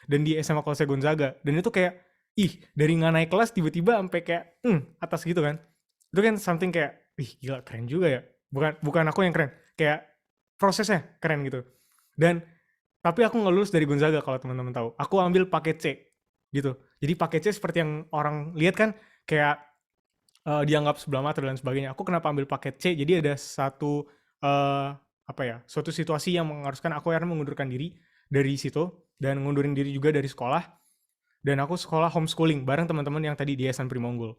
dan di SMA kelasnya Gonzaga, dan itu kayak dari nggak naik kelas tiba-tiba sampai kayak atas gitu kan. Itu kan something kayak gila keren juga ya, bukan aku yang keren, kayak prosesnya keren gitu. Dan tapi aku nggak lulus dari Gonzaga, kalau teman-teman tahu, aku ambil paket C gitu. Jadi paket C seperti yang orang lihat kan, kayak dianggap sebelah mata dan sebagainya. Aku kenapa ambil paket C? Jadi ada satu suatu situasi yang mengharuskan aku akhirnya mengundurkan diri dari situ, dan ngundurin diri juga dari sekolah, dan aku sekolah homeschooling bareng teman-teman yang tadi di Yayasan Primonggol.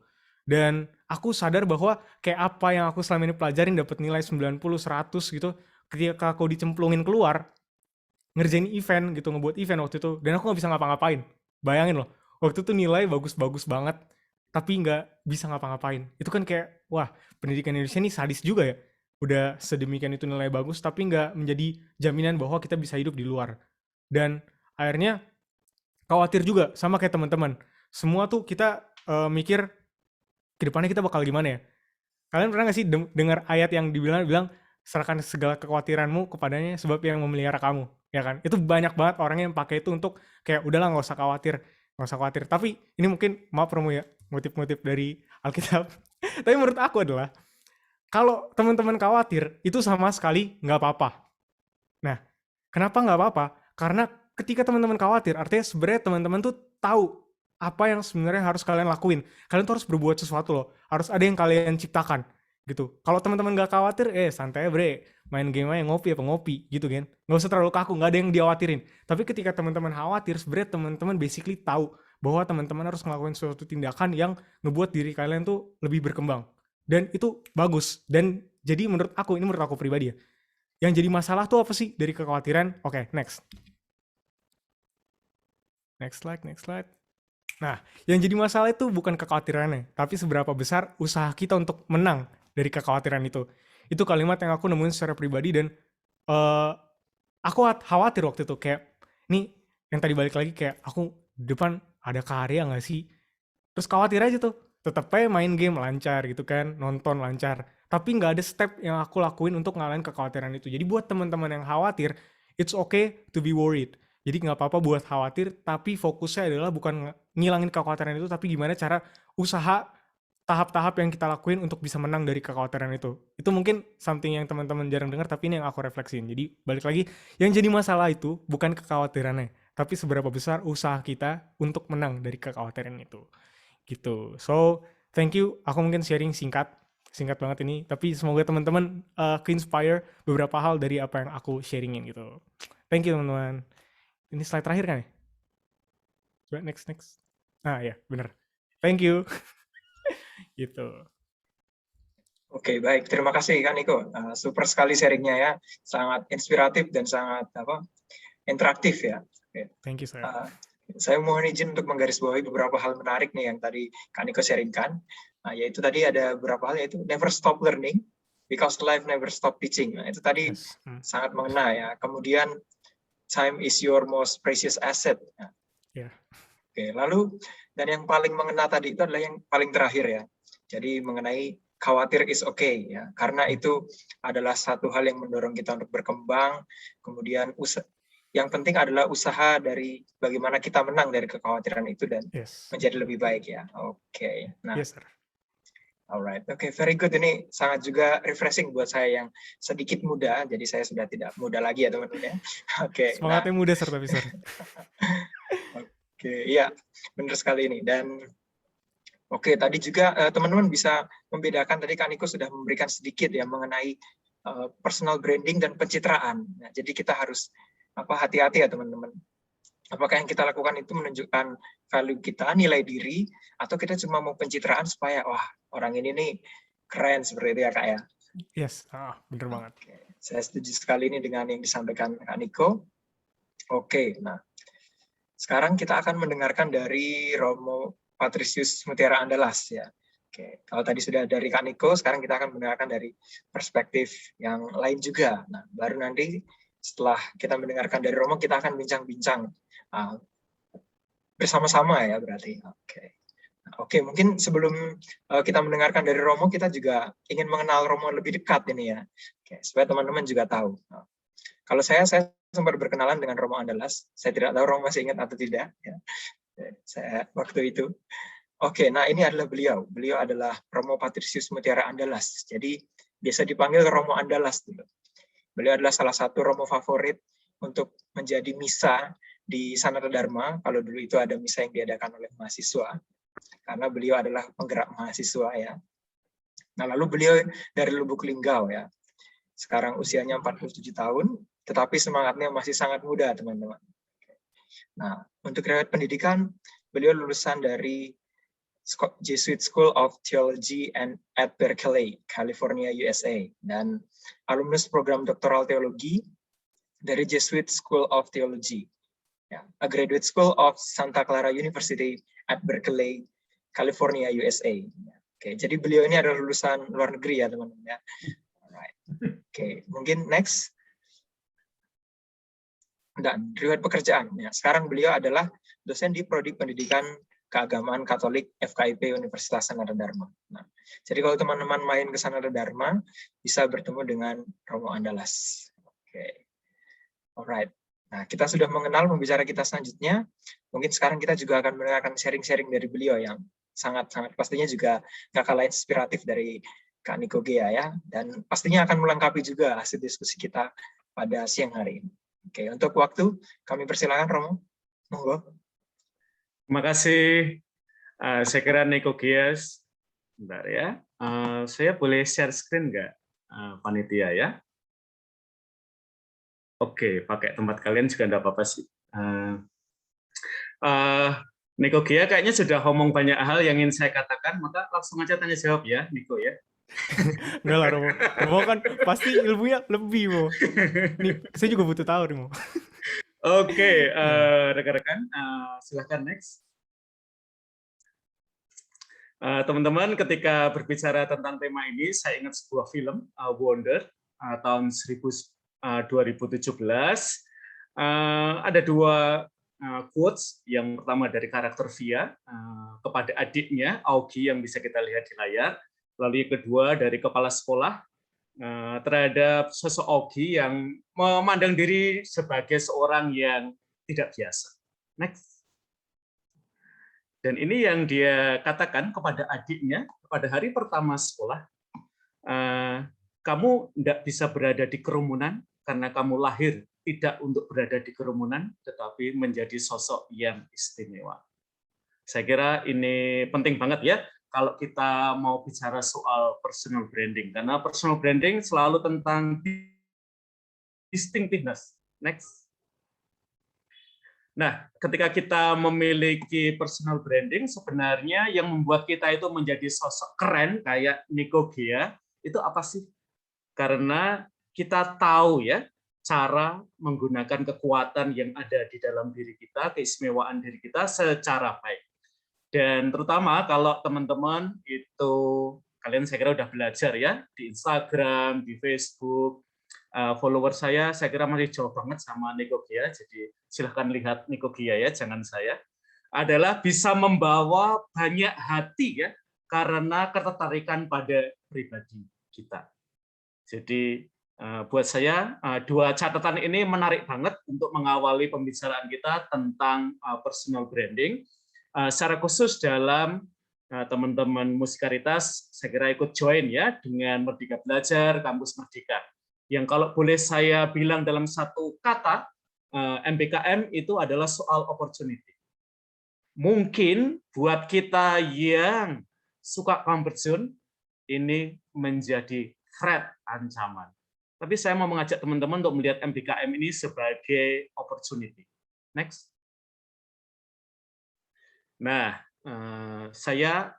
Dan aku sadar bahwa kayak apa yang aku selama ini pelajarin, dapat nilai 90, 100 gitu, ketika aku dicemplungin keluar ngerjain event gitu, ngebuat event waktu itu, dan aku nggak bisa ngapa-ngapain. Bayangin loh, waktu itu nilai bagus-bagus banget, tapi nggak bisa ngapa-ngapain. Itu kan kayak, wah, pendidikan Indonesia ini sadis juga ya. Udah sedemikian itu nilai bagus, tapi nggak menjadi jaminan bahwa kita bisa hidup di luar. Dan akhirnya khawatir juga, sama kayak teman-teman. Semua tuh kita mikir, kedepannya kita bakal gimana ya. Kalian pernah gak sih dengar ayat yang bilang serahkan segala kekhawatiranmu kepadanya sebab yang memelihara kamu, ya kan? Itu banyak banget orang yang pakai itu untuk kayak udahlah nggak usah khawatir. Tapi ini mungkin maaf Romo ya, ngutip-ngutip dari Alkitab. Tapi menurut aku adalah kalau teman-teman khawatir itu sama sekali nggak apa-apa. Nah, kenapa nggak apa-apa? Karena ketika teman-teman khawatir, artinya sebenarnya teman-teman tuh tahu apa yang sebenarnya harus kalian lakuin. Kalian tuh harus berbuat sesuatu loh. Harus ada yang kalian ciptakan gitu. Kalau teman-teman nggak khawatir, santai bre, main game aja, ngopi apa ngopi gitu kan. Nggak usah terlalu kaku, nggak ada yang dikhawatirin. Tapi ketika teman-teman khawatir, sebenarnya teman-teman basically tahu bahwa teman-teman harus melakukan suatu tindakan yang ngebuat diri kalian tuh lebih berkembang. Dan itu bagus. Dan jadi menurut aku pribadi ya, yang jadi masalah tuh apa sih dari kekhawatiran? Oke, next. Next slide. Nah, yang jadi masalah itu bukan kekhawatirannya, tapi seberapa besar usaha kita untuk menang dari kekhawatiran itu. Itu kalimat yang aku nemuin secara pribadi, dan aku khawatir waktu itu, kayak, nih, yang tadi balik lagi, kayak, aku di depan ada karya nggak sih? Terus khawatir aja tuh, tetep aja main game lancar gitu kan, nonton lancar. Tapi nggak ada step yang aku lakuin untuk ngalahin kekhawatiran itu. Jadi buat teman-teman yang khawatir, it's okay to be worried. Jadi nggak apa-apa buat khawatir, tapi fokusnya adalah bukan ngilangin kekhawatiran itu, tapi gimana cara usaha tahap-tahap yang kita lakuin untuk bisa menang dari kekhawatiran itu. Itu mungkin something yang teman-teman jarang dengar, tapi ini yang aku refleksiin. Jadi balik lagi, yang jadi masalah itu bukan kekhawatirannya, tapi seberapa besar usaha kita untuk menang dari kekhawatiran itu. Gitu. So, thank you. Aku mungkin sharing singkat banget ini, tapi semoga teman-teman ke-inspire beberapa hal dari apa yang aku sharingin gitu. Thank you teman-teman. Ini slide terakhir kan ya? Coba next. Nah ya, bener. Thank you. Gitu. Oke, baik. Terima kasih Kak Niko. Super sekali sharingnya ya. Sangat inspiratif dan sangat interaktif ya. Oke. Thank you, sir. Saya mohon izin untuk menggarisbawahi beberapa hal menarik nih yang tadi Kak Niko sharingkan. Yaitu tadi ada beberapa hal, yaitu never stop learning because life never stop teaching. Nah, itu tadi sangat mengena ya. Kemudian time is your most precious asset. Yeah. Oke, lalu dan yang paling mengena tadi itu adalah yang paling terakhir ya. Jadi mengenai khawatir is okay ya, karena itu adalah satu hal yang mendorong kita untuk berkembang. Kemudian yang penting adalah usaha dari bagaimana kita menang dari kekhawatiran itu dan menjadi lebih baik ya. Oke. Nah, yes, sir. Alright, oke, very good. Ini sangat juga refreshing buat saya yang sedikit muda, jadi saya sudah tidak muda lagi ya teman-teman ya. Oke. Semangatnya muda, sir, tapi sir. Oke, iya, benar sekali ini. Dan oke, tadi juga teman-teman bisa membedakan, tadi Kak Niko sudah memberikan sedikit ya mengenai personal branding dan pencitraan. Nah, jadi kita harus hati-hati ya teman-teman. Apakah yang kita lakukan itu menunjukkan value kita, nilai diri, atau kita cuma mau pencitraan supaya, wah, orang ini nih keren seperti itu ya Kak ya? Yes, bener banget. Oke. Saya setuju sekali ini dengan yang disampaikan Kak Niko. Oke, nah sekarang kita akan mendengarkan dari Romo Patricius Mutiara Andalas ya. Oke, kalau tadi sudah dari Kak Niko, sekarang kita akan mendengarkan dari perspektif yang lain juga. Nah, baru nanti setelah kita mendengarkan dari Romo, kita akan bincang-bincang bersama-sama ya berarti. Oke, mungkin sebelum kita mendengarkan dari Romo, kita juga ingin mengenal Romo lebih dekat ini ya. Oke, supaya teman-teman juga tahu. Kalau saya sempat berkenalan dengan Romo Andalas. Saya tidak tahu Romo masih ingat atau tidak. Ya. Saya waktu itu. Oke, nah ini adalah beliau. Beliau adalah Romo Patricius Mutiara Andalas. Jadi biasa dipanggil Romo Andalas dulu. Beliau adalah salah satu Romo favorit untuk menjadi misa di Sanata Dharma. Kalau dulu itu ada misa yang diadakan oleh mahasiswa, karena beliau adalah penggerak mahasiswa ya. Nah lalu beliau dari Lubuk Linggau ya. Sekarang usianya 47 tahun, tetapi semangatnya masih sangat muda teman-teman. Nah untuk riwayat pendidikan, beliau lulusan dari Jesuit School of Theology and at Berkeley, California, USA, dan alumnus program doktoral teologi dari Jesuit School of Theology, a graduate school of Santa Clara University at Berkeley, California, USA. Oke, jadi beliau ini adalah lulusan luar negeri ya teman-teman ya. Alright. Oke, mungkin next. Dan riwayat pekerjaan. Ya, sekarang beliau adalah dosen di Prodi Pendidikan Keagamaan Katolik FKIP Universitas Sanata Dharma. Nah, jadi kalau teman-teman main ke Sanata Dharma, bisa bertemu dengan Romo Andalas. Oke, alright. Nah, kita sudah mengenal pembicara kita selanjutnya. Mungkin sekarang kita juga akan mendengarkan sharing-sharing dari beliau yang sangat-sangat pastinya juga nggak kalah inspiratif dari Kak Niko Gea ya, dan pastinya akan melengkapi juga hasil diskusi kita pada siang hari ini. Oke, untuk waktu kami persilakan Romo. Monggo. Terima kasih. Saya kira Niko Gias. Bentar ya. Saya boleh share screen nggak, panitia ya? Oke, pakai tempat kalian juga nggak apa-apa sih. Niko Gia kayaknya sudah ngomong banyak hal yang ingin saya katakan, maka langsung aja tanya jawab ya, Niko ya. Enggak lah Romo. Romo kan pasti ilmunya lebih, Mo. Nih, saya juga butuh tahu, Mo. Oke, rekan-rekan, silahkan next. Teman-teman, ketika berbicara tentang tema ini, saya ingat sebuah film, Wonder, tahun 2017. Ada dua quotes, yang pertama dari karakter Via kepada adiknya, Augie, yang bisa kita lihat di layar. Lalu yang kedua dari kepala sekolah terhadap sosok Augie yang memandang diri sebagai seorang yang tidak biasa. Next. Dan ini yang dia katakan kepada adiknya pada hari pertama sekolah, kamu tidak bisa berada di kerumunan karena kamu lahir tidak untuk berada di kerumunan, tetapi menjadi sosok yang istimewa. Saya kira ini penting banget ya, kalau kita mau bicara soal personal branding, karena personal branding selalu tentang distinctiveness. Next. Nah, ketika kita memiliki personal branding, sebenarnya yang membuat kita itu menjadi sosok keren kayak Niko Gea, itu apa sih? Karena kita tahu ya, cara menggunakan kekuatan yang ada di dalam diri kita, keistimewaan diri kita secara baik. Dan terutama kalau teman-teman itu, kalian saya kira udah belajar ya, di Instagram, di Facebook, follower saya kira masih jauh banget sama Niko Gea, jadi silahkan lihat Niko Gea ya, jangan saya, adalah bisa membawa banyak hati ya, karena ketertarikan pada pribadi kita. Jadi buat saya dua catatan ini menarik banget untuk mengawali pembicaraan kita tentang personal branding, secara khusus dalam teman-teman musikalitas, saya kira ikut join ya dengan Merdeka Belajar, Kampus Merdeka. Yang kalau boleh saya bilang dalam satu kata, MBKM itu adalah soal opportunity. Mungkin buat kita yang suka comfort zone, ini menjadi threat, ancaman. Tapi saya mau mengajak teman-teman untuk melihat MBKM ini sebagai opportunity. Next. Nah, saya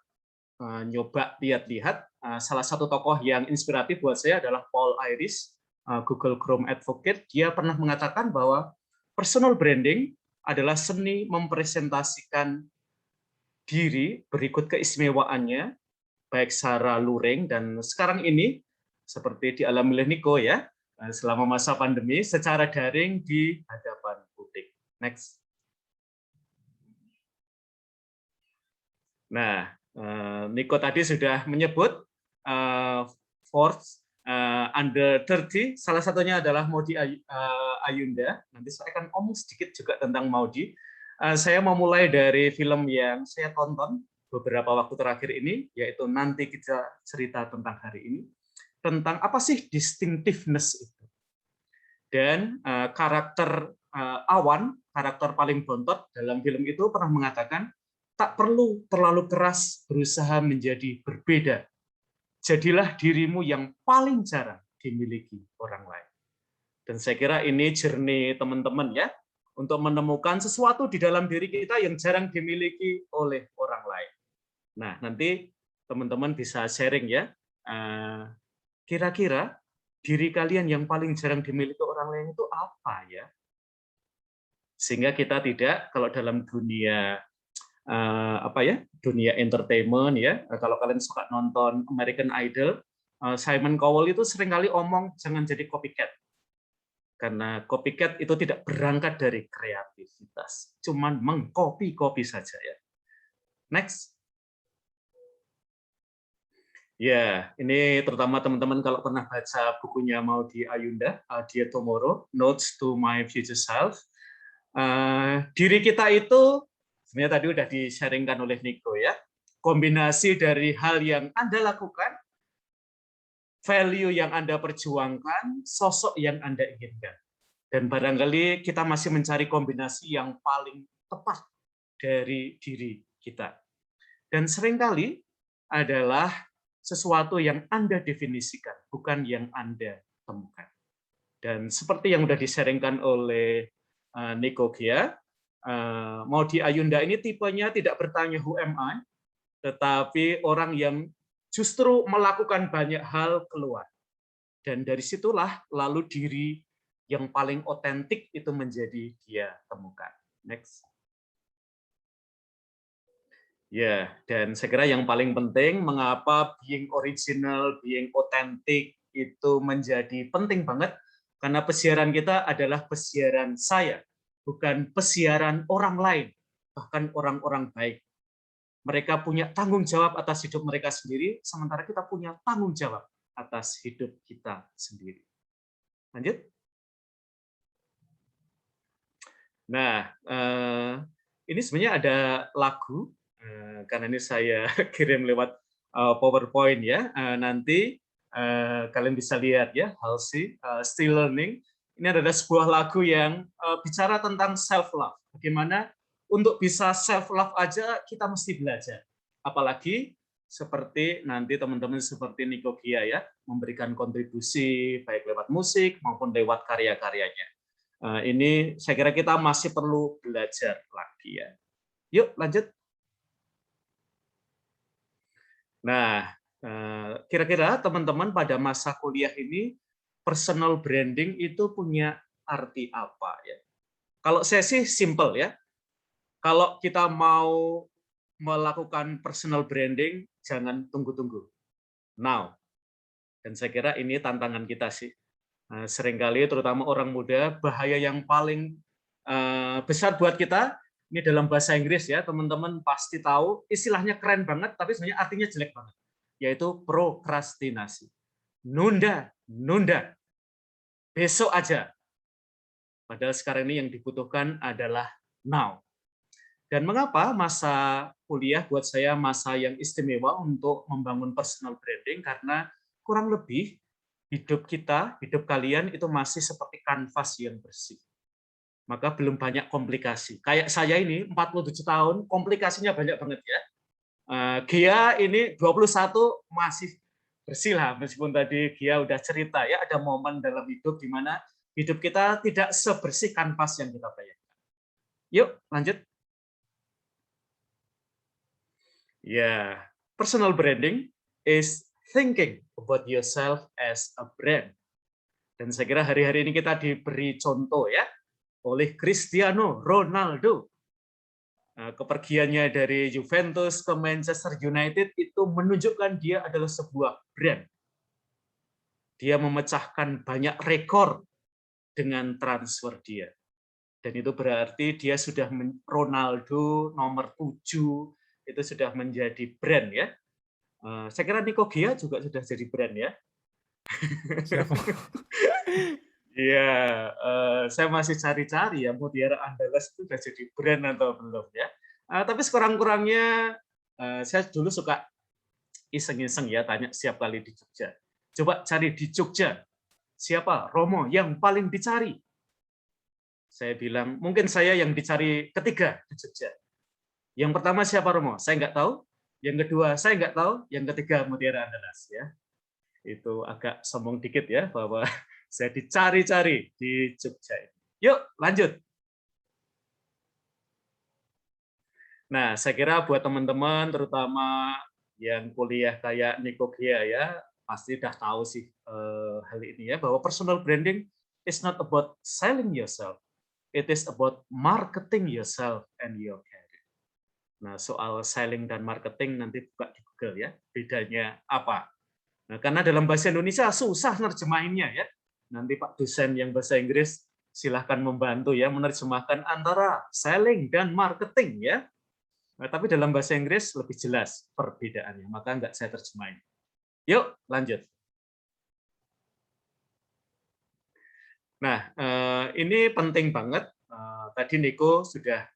nyoba lihat-lihat, salah satu tokoh yang inspiratif buat saya adalah Paul Iris, Google Chrome Advocate. Dia pernah mengatakan bahwa personal branding adalah seni mempresentasikan diri berikut keistimewaannya, baik secara luring dan sekarang ini, seperti dialami oleh Niko ya, selama masa pandemi, secara daring di hadapan publik. Next. Nah, Niko tadi sudah menyebut Forbes under 30, salah satunya adalah Maudy Ayunda. Nanti saya akan omong sedikit juga tentang Maudy. Saya mau mulai dari film yang saya tonton beberapa waktu terakhir ini, yaitu Nanti Kita Cerita Tentang Hari Ini, tentang apa sih distinctiveness itu. Dan karakter Awan, karakter paling bontot dalam film itu pernah mengatakan, tak perlu terlalu keras berusaha menjadi berbeda. Jadilah dirimu yang paling jarang dimiliki orang lain. Dan saya kira ini journey teman-teman ya, untuk menemukan sesuatu di dalam diri kita yang jarang dimiliki oleh orang lain. Nah, nanti teman-teman bisa sharing ya, kira-kira diri kalian yang paling jarang dimiliki orang lain itu apa ya? Sehingga kita tidak, kalau dalam dunia dunia entertainment ya, kalau kalian suka nonton American Idol, Simon Cowell itu seringkali omong jangan jadi copycat. Karena copycat itu tidak berangkat dari kreativitas, cuman mengcopy saja ya. Next. Ya, ini terutama teman-teman kalau pernah baca bukunya Maudy Ayunda, Dear Tomorrow, Notes to My Future Self. Diri kita itu sebenarnya tadi udah di-sharingkan oleh Nico ya. Kombinasi dari hal yang Anda lakukan, value yang Anda perjuangkan, sosok yang Anda inginkan. Dan barangkali kita masih mencari kombinasi yang paling tepat dari diri kita. Dan seringkali adalah sesuatu yang Anda definisikan, bukan yang Anda temukan. Dan seperti yang sudah di-sharingkan oleh Nico Gia, Maudy Ayunda ini tipenya tidak bertanya who am I, tetapi orang yang justru melakukan banyak hal keluar. Dan dari situlah lalu diri yang paling otentik itu menjadi dia temukan. Next. Ya, dan saya kira yang paling penting mengapa being original, being authentic itu menjadi penting banget, karena pesiaran kita adalah pesiaran saya, bukan pesiaran orang lain, bahkan orang-orang baik. Mereka punya tanggung jawab atas hidup mereka sendiri, sementara kita punya tanggung jawab atas hidup kita sendiri. Lanjut. Nah, ini sebenarnya ada lagu, karena ini saya kirim lewat PowerPoint ya. Nanti kalian bisa lihat ya, Halsey, Still Learning. Ini adalah sebuah lagu yang bicara tentang self-love. Bagaimana untuk bisa self-love aja kita mesti belajar. Apalagi seperti nanti teman-teman seperti Nico Gia ya, memberikan kontribusi baik lewat musik maupun lewat karya-karyanya. Ini saya kira kita masih perlu belajar lagi ya. Yuk lanjut. Nah, kira-kira teman-teman pada masa kuliah ini personal branding itu punya arti apa ya? Kalau saya sih simple ya. Kalau kita mau melakukan personal branding, jangan tunggu-tunggu. Now. Dan saya kira ini tantangan kita sih. Seringkali terutama orang muda, bahaya yang paling besar buat kita, ini dalam bahasa Inggris ya, teman-teman pasti tahu, istilahnya keren banget, tapi sebenarnya artinya jelek banget, yaitu prokrastinasi. Nunda, besok aja. Padahal sekarang ini yang dibutuhkan adalah now. Dan mengapa masa kuliah buat saya masa yang istimewa untuk membangun personal branding? Karena kurang lebih hidup kita, hidup kalian itu masih seperti kanvas yang bersih. Maka belum banyak komplikasi. Kayak saya ini 47 tahun, komplikasinya banyak banget ya. Gia ini 21 masih bersih lah, meskipun tadi Gia udah cerita ya, ada momen dalam hidup di mana hidup kita tidak sebersih kanvas yang kita bayangkan. Yuk, lanjut. Ya, personal branding is thinking about yourself as a brand. Dan saya kira hari-hari ini kita diberi contoh ya oleh Cristiano Ronaldo. Kepergiannya dari Juventus ke Manchester United itu menunjukkan dia adalah sebuah brand. Dia memecahkan banyak rekor dengan transfer dia. Dan itu berarti dia sudah Ronaldo nomor 7 itu sudah menjadi brand ya. Saya kira Nico Gia juga sudah jadi brand ya. Siapa? Iya, saya masih cari-cari ya Mutiara Andalas itu udah jadi brand atau belum ya. Tapi sekurang-kurangnya saya dulu suka iseng-iseng ya tanya setiap kali di Jogja. Coba cari di Jogja, siapa Romo yang paling dicari? Saya bilang, mungkin saya yang dicari ketiga di Jogja. Yang pertama siapa Romo? Saya nggak tahu. Yang kedua saya nggak tahu. Yang ketiga Mutiara Andalas ya. Itu agak sombong dikit ya bahwa saya dicari-cari di Jogja. Yuk lanjut. Nah, saya kira buat teman-teman terutama yang kuliah kayak Niko Gia ya, pasti udah tahu sih hal ini ya, bahwa personal branding is not about selling yourself, it is about marketing yourself and your career. Nah, soal selling dan marketing nanti buka di Google ya, bedanya apa. Nah, karena dalam bahasa Indonesia susah nerjemahinnya ya. Nanti Pak dosen yang bahasa Inggris silahkan membantu ya menerjemahkan antara selling dan marketing ya. Nah, tapi dalam bahasa Inggris lebih jelas perbedaannya, maka nggak saya terjemahin. Yuk, lanjut. Nah, ini penting banget. Tadi Niko sudah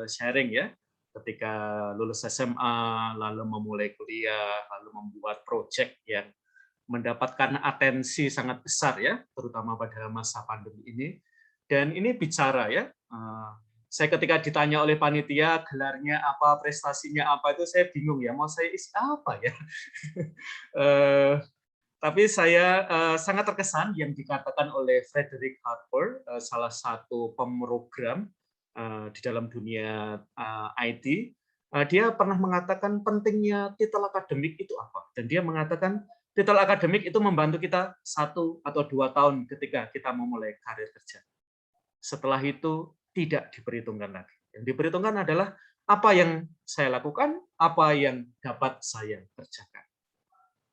sharing ya, ketika lulus SMA, lalu memulai kuliah, lalu membuat proyek yang mendapatkan atensi sangat besar ya, terutama pada masa pandemi ini. Dan ini bicara ya, saya ketika ditanya oleh panitia gelarnya apa, prestasinya apa, itu saya bingung ya, mau saya isi apa ya. Tapi saya sangat terkesan yang dikatakan oleh Frederick Harper, salah satu pemrogram di dalam dunia IT. Dia pernah mengatakan pentingnya titel akademik itu apa. Dan dia mengatakan titel akademik itu membantu kita 1 atau 2 tahun ketika kita memulai karir kerja. Setelah itu tidak diperhitungkan lagi. Yang diperhitungkan adalah apa yang saya lakukan, apa yang dapat saya kerjakan.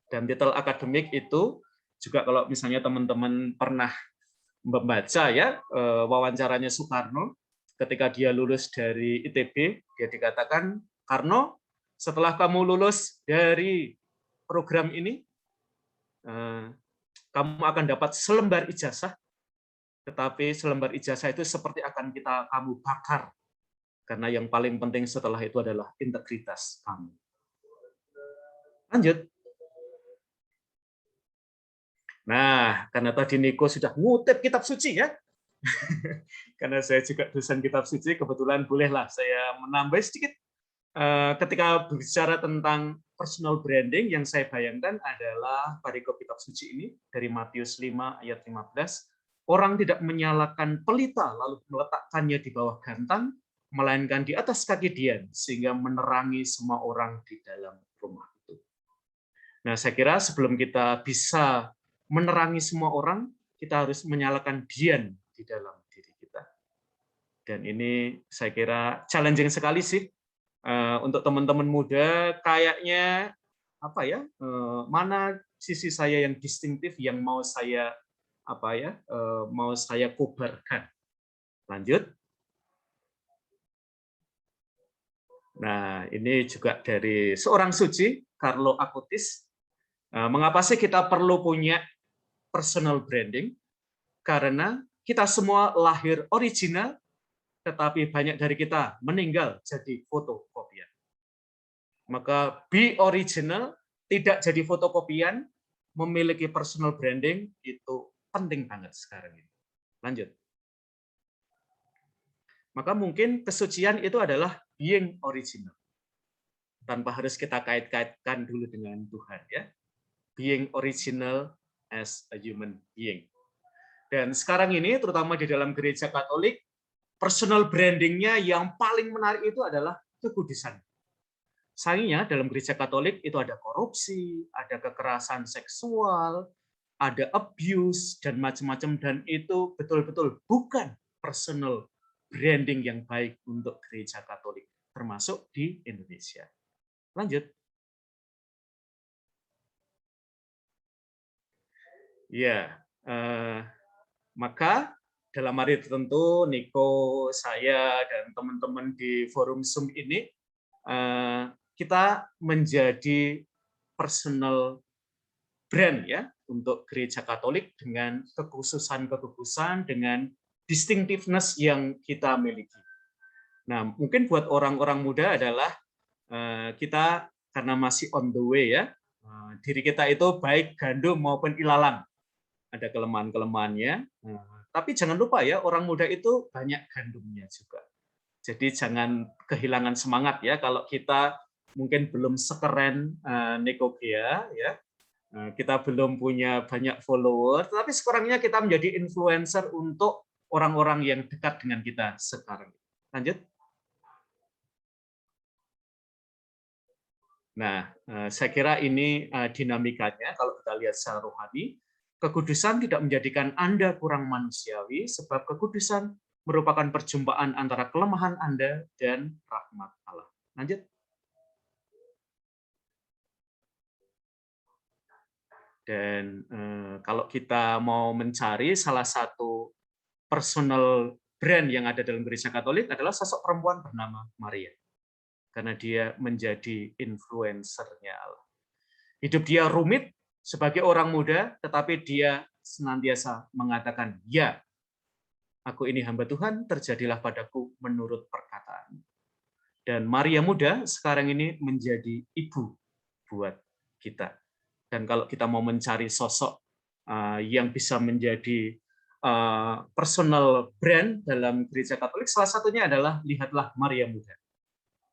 Dan titel akademik itu juga kalau misalnya teman-teman pernah membaca ya wawancaranya Soekarno ketika dia lulus dari ITB, dia dikatakan, Karno, setelah kamu lulus dari program ini, kamu akan dapat selembar ijazah, tetapi selembar ijazah itu seperti akan kamu bakar, karena yang paling penting setelah itu adalah integritas kamu. Lanjut. Nah, karena tadi Niko sudah ngutip kitab suci ya, karena saya juga dosen kitab suci, kebetulan bolehlah saya menambah sedikit. Ketika berbicara tentang personal branding, yang saya bayangkan adalah perikop kitab suci ini dari Matius 5 ayat 15. Orang tidak menyalakan pelita lalu meletakkannya di bawah gantang, melainkan di atas kaki dian, sehingga menerangi semua orang di dalam rumah itu. Nah, saya kira sebelum kita bisa menerangi semua orang, kita harus menyalakan dian di dalam diri kita. Dan ini saya kira challenging sekali sih untuk teman-teman muda. Kayaknya apa ya? Mana sisi saya yang distintif yang mau saya mau saya kobarkan. Lanjut. Nah, ini juga dari seorang suci, Carlo Acutis. Mengapa sih kita perlu punya personal branding? Karena kita semua lahir original, tetapi banyak dari kita meninggal jadi fotokopian. Maka be original, tidak jadi fotokopian, memiliki personal branding, itu penting banget sekarang ini. Lanjut. Maka mungkin kesucian itu adalah being original. Tanpa harus kita kait-kaitkan dulu dengan Tuhan ya. Being original as a human being. Dan sekarang ini, terutama di dalam gereja Katolik, personal branding-nya yang paling menarik itu adalah kekudusan. Sayangnya dalam gereja Katolik itu ada korupsi, ada kekerasan seksual, ada abuse, dan macam-macam. Dan itu betul-betul bukan personal branding yang baik untuk gereja Katolik, termasuk di Indonesia. Lanjut. Ya, maka dalam hari tertentu, Niko, saya, dan teman-teman di forum Zoom ini, kita menjadi personal brand ya, untuk gereja Katolik dengan kekhususan-kekhususan, dengan distinctiveness yang kita miliki. Nah, mungkin buat orang-orang muda adalah kita karena masih on the way ya, diri kita itu baik gandum maupun ilalang. Ada kelemahan-kelemahannya. Tapi jangan lupa ya, orang muda itu banyak gandumnya juga. Jadi jangan kehilangan semangat ya kalau kita mungkin belum sekeren Nikogea ya. Kita belum punya banyak follower, tapi sekurangnya kita menjadi influencer untuk orang-orang yang dekat dengan kita sekarang. Lanjut. Nah, saya kira ini dinamikanya kalau kita lihat secara rohani. Kekudusan tidak menjadikan Anda kurang manusiawi, sebab kekudusan merupakan perjumpaan antara kelemahan Anda dan rahmat Allah. Lanjut. Dan kalau kita mau mencari salah satu personal brand yang ada dalam gereja Katolik adalah sosok perempuan bernama Maria. Karena dia menjadi influencer-nya Allah. Hidup dia rumit sebagai orang muda, tetapi dia senantiasa mengatakan, ya, aku ini hamba Tuhan, terjadilah padaku menurut perkataan. Dan Maria muda sekarang ini menjadi ibu buat kita. Dan kalau kita mau mencari sosok yang bisa menjadi personal brand dalam gereja Katolik, salah satunya adalah lihatlah Maria muda.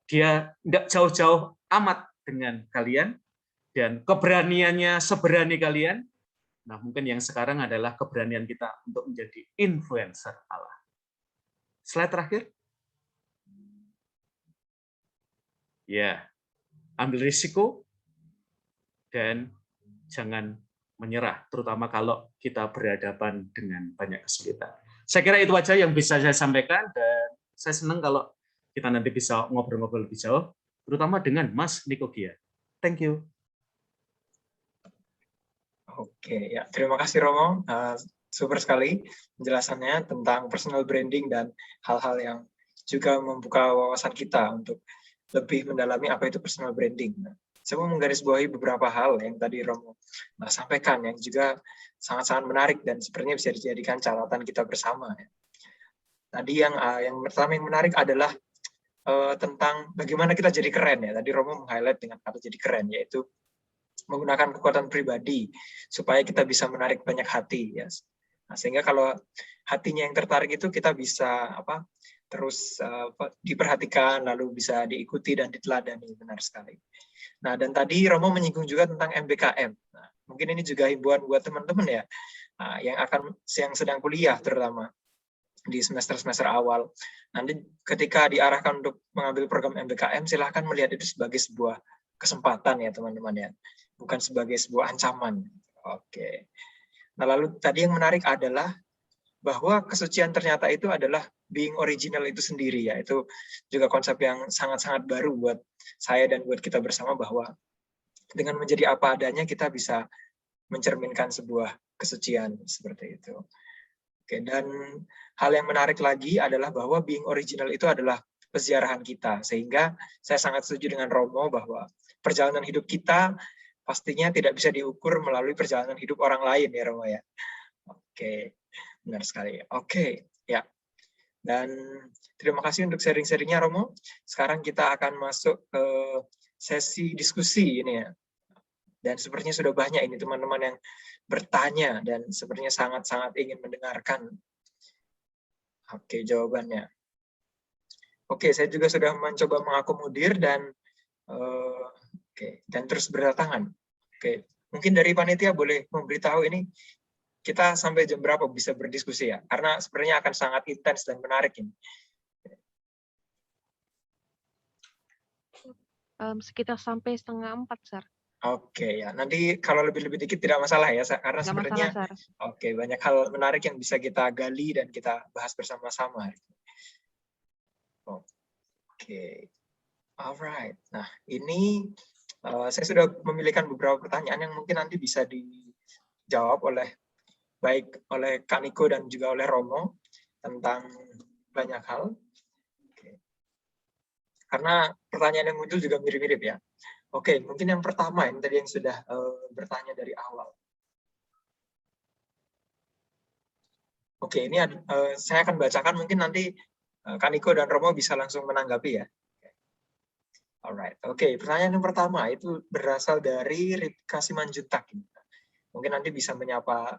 Dia tidak jauh-jauh amat dengan kalian, dan keberaniannya seberani kalian. Nah, mungkin yang sekarang adalah keberanian kita untuk menjadi influencer Allah. Slide terakhir. Ya, ambil risiko dan jangan menyerah, terutama kalau kita berhadapan dengan banyak kesulitan. Saya kira itu aja yang bisa saya sampaikan, dan saya senang kalau kita nanti bisa ngobrol-ngobrol lebih jauh, terutama dengan Mas Nikogea. Thank you. Oke, ya, terima kasih Romo. Super sekali penjelasannya tentang personal branding dan hal-hal yang juga membuka wawasan kita untuk lebih mendalami apa itu personal branding. Saya mau menggarisbawahi beberapa hal yang tadi Romo sampaikan yang juga sangat-sangat menarik dan sepertinya bisa dijadikan catatan kita bersama. Tadi yang pertama yang menarik adalah tentang bagaimana kita jadi keren ya. Tadi Romo meng-highlight dengan kata jadi keren, yaitu menggunakan kekuatan pribadi supaya kita bisa menarik banyak hati ya. Nah, sehingga kalau hatinya yang tertarik itu kita bisa terus diperhatikan, lalu bisa diikuti dan diteladani. Benar sekali. Nah, dan tadi Romo menyinggung juga tentang MBKM. Nah, mungkin ini juga himbauan buat teman-teman ya, yang sedang kuliah terutama di semester-semester awal. Nanti ketika diarahkan untuk mengambil program MBKM, silahkan melihat itu sebagai sebuah kesempatan ya teman-teman ya, bukan sebagai sebuah ancaman. Oke. Nah, lalu tadi yang menarik adalah bahwa kesucian ternyata itu adalah being original itu sendiri ya. Itu juga konsep yang sangat-sangat baru buat saya dan buat kita bersama, bahwa dengan menjadi apa adanya kita bisa mencerminkan sebuah kesucian seperti itu. Oke, dan hal yang menarik lagi adalah bahwa being original itu adalah peziarahan kita, sehingga saya sangat setuju dengan Romo bahwa perjalanan hidup kita pastinya tidak bisa diukur melalui perjalanan hidup orang lain ya Romo ya. Oke, benar sekali. Oke, ya. Dan terima kasih untuk sharing-sharingnya Romo. Sekarang kita akan masuk ke sesi diskusi ini ya. Dan sepertinya sudah banyak ini teman-teman yang bertanya dan sepertinya sangat-sangat ingin mendengarkan jawabannya. Oke, saya juga sudah mencoba mengakomodir dan dan terus berdatangan. Oke, mungkin dari panitia boleh memberitahu ini kita sampai jam berapa bisa berdiskusi ya? Karena sebenarnya akan sangat intens dan menarik ini. Sekitar sampai 3:30, Sar. Oke ya, nanti kalau lebih dikit tidak masalah ya, karena Nggak sebenarnya masalah, Sar. banyak hal menarik yang bisa kita gali dan kita bahas bersama-sama. Oke, alright. Nah, ini saya sudah memilihkan beberapa pertanyaan yang mungkin nanti bisa dijawab baik oleh Kak Niko dan juga oleh Romo tentang banyak hal. Oke. Karena pertanyaan yang muncul juga mirip-mirip ya. Oke, mungkin yang pertama ini tadi yang sudah bertanya dari awal. Oke, ini saya akan bacakan, mungkin nanti Kaniko dan Romo bisa langsung menanggapi ya. Alright, oke. Pertanyaan yang pertama itu berasal dari Ripka Simanjuntak. Mungkin nanti bisa menyapa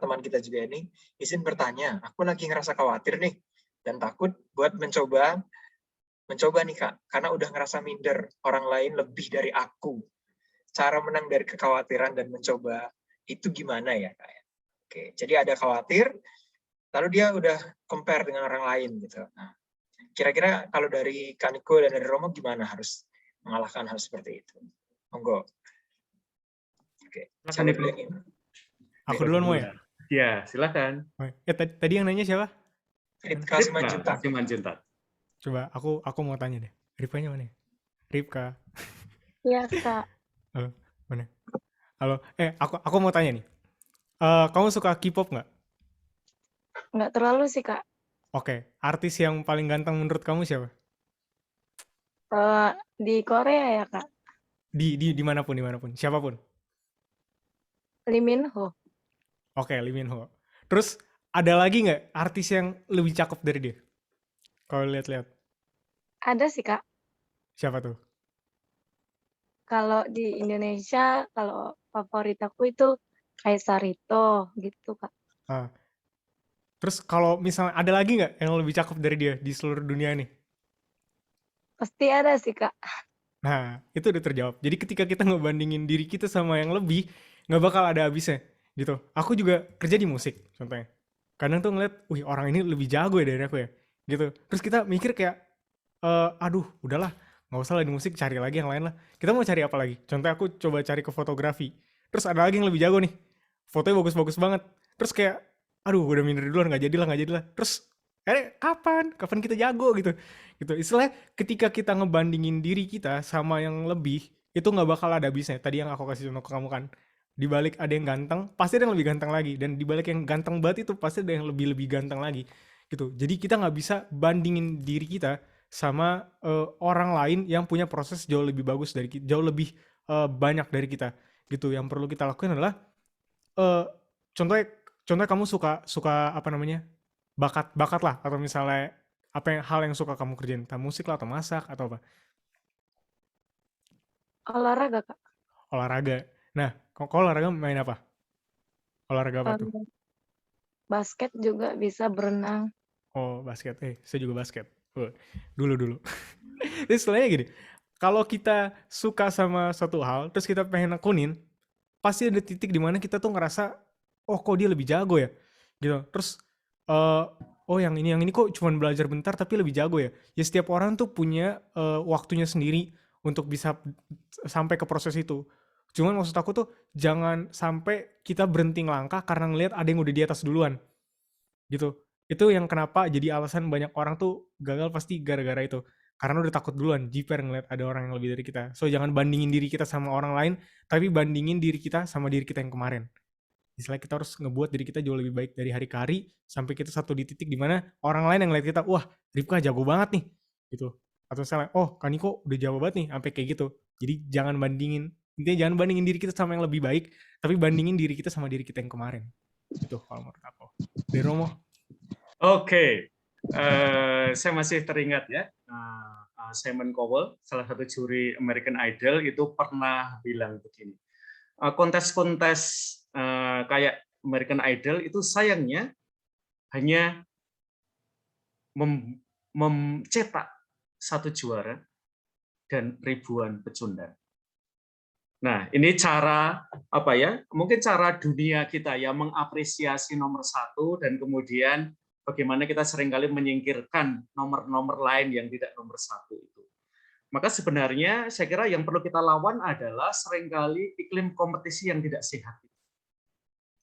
teman kita juga ini. Izin bertanya, aku lagi ngerasa khawatir nih dan takut buat mencoba nih Kak, karena udah ngerasa minder orang lain lebih dari aku. Cara menang dari kekhawatiran dan mencoba itu gimana ya Kak? Oke, jadi ada khawatir, lalu dia udah compare dengan orang lain gitu. Nah, kira-kira kalau dari Kaniko dan dari Romo gimana harus mengalahkan hal seperti itu? Monggo. Oke, Silakan, Niko. Aku duluan mau ya? Ya, silakan. Ya tadi yang nanya siapa? Ripka Simanjuntak. Simanjuntak. Coba aku mau tanya deh. Ripkanya mana? Ripka. Iya, Kak. Halo, mana? Halo. Aku mau tanya nih. Kamu suka K-pop nggak? Nggak terlalu sih, Kak. Oke. Artis yang paling ganteng menurut kamu siapa? Di Korea ya, Kak. Di dimanapun, siapapun. Lee Min Ho. Oke, Lee Min Ho. Terus ada lagi nggak artis yang lebih cakep dari dia? Kalau lihat-lihat. Ada sih, Kak. Siapa tuh? Kalau di Indonesia, kalau favorit aku itu Kaisar Rito gitu, Kak. Terus kalau misalnya ada lagi nggak yang lebih cakep dari dia di seluruh dunia nih? Pasti ada sih, Kak. Nah, itu udah terjawab. Jadi ketika kita ngebandingin diri kita sama yang lebih, nggak bakal ada habisnya, gitu. Aku juga kerja di musik, contohnya. Kadang tuh ngeliat, wih orang ini lebih jago ya dari aku ya, gitu. Terus kita mikir kayak, aduh udahlah, nggak usah lah di musik, cari lagi yang lain lah. Kita mau cari apa lagi? Contohnya aku coba cari ke fotografi. Terus ada lagi yang lebih jago nih, fotonya bagus-bagus banget. Terus kayak, aduh udah minder duluan, nggak jadilah. Terus, kapan kita jago gitu. Istilahnya ketika kita ngebandingin diri kita sama yang lebih, itu nggak bakal ada habisnya. Tadi yang aku kasih contoh ke kamu kan, di balik ada yang ganteng pasti ada yang lebih ganteng lagi, dan di balik yang ganteng banget itu pasti ada yang lebih ganteng lagi gitu. Jadi kita nggak bisa bandingin diri kita sama orang lain yang punya proses jauh lebih bagus dari kita, jauh lebih banyak dari kita gitu. Yang perlu kita lakukan adalah contohnya kamu suka apa namanya, bakat lah, atau misalnya hal yang suka kamu kerjain, entah musik lah atau masak atau apa. Olahraga, Kak. Olahraga. Nah, kalau olahraga main apa? Olahraga apa tuh? Basket juga bisa, berenang. Oh, basket. Saya juga basket. Dulu. Jadi istilahnya gini, kalau kita suka sama suatu hal, terus kita pengen nekunin, pasti ada titik di mana kita tuh ngerasa, oh kok dia lebih jago ya, gitu. Terus, oh yang ini kok cuma belajar bentar tapi lebih jago ya. Ya setiap orang tuh punya waktunya sendiri untuk bisa sampai ke proses itu. Cuman maksud aku tuh jangan sampai kita berhenti ngelangkah karena ngelihat ada yang udah di atas duluan, gitu. Itu yang kenapa jadi alasan banyak orang tuh gagal, pasti gara-gara itu. Karena udah takut duluan, jiper ngeliat ada orang yang lebih dari kita. So jangan bandingin diri kita sama orang lain, tapi bandingin diri kita sama diri kita yang kemarin. Istilahnya kita harus ngebuat diri kita jauh lebih baik dari hari ke hari, sampai kita satu di titik dimana orang lain yang ngeliat kita, wah Ripka jago banget nih, gitu. Atau misalnya, oh Kaniko udah jago banget nih, sampai kayak gitu. Jadi jangan bandingin, intinya jangan bandingin diri kita sama yang lebih baik, tapi bandingin diri kita sama diri kita yang kemarin. Itu kalau menurut aku. Dari Romo? Oke. Saya masih teringat ya, Simon Cowell, salah satu juri American Idol, itu pernah bilang begini, kontes-kontes kayak American Idol itu sayangnya hanya mencetak satu juara dan ribuan pecundang. Nah, ini cara apa ya? Mungkin cara dunia kita ya mengapresiasi nomor satu, dan kemudian bagaimana kita seringkali menyingkirkan nomor-nomor lain yang tidak nomor satu itu. Maka sebenarnya saya kira yang perlu kita lawan adalah seringkali iklim kompetisi yang tidak sehat.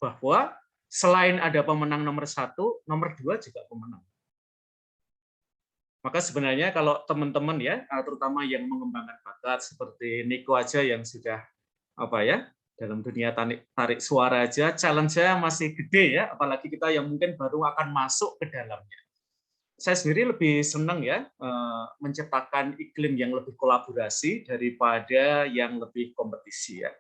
Bahwa selain ada pemenang nomor satu, nomor dua juga pemenang. Maka sebenarnya kalau teman-teman ya, terutama yang mengembangkan bakat seperti Niko aja yang sudah apa ya, dalam dunia tarik suara aja, challenge-nya masih gede ya, apalagi kita yang mungkin baru akan masuk ke dalamnya. Saya sendiri lebih senang ya menciptakan iklim yang lebih kolaborasi daripada yang lebih kompetisi ya.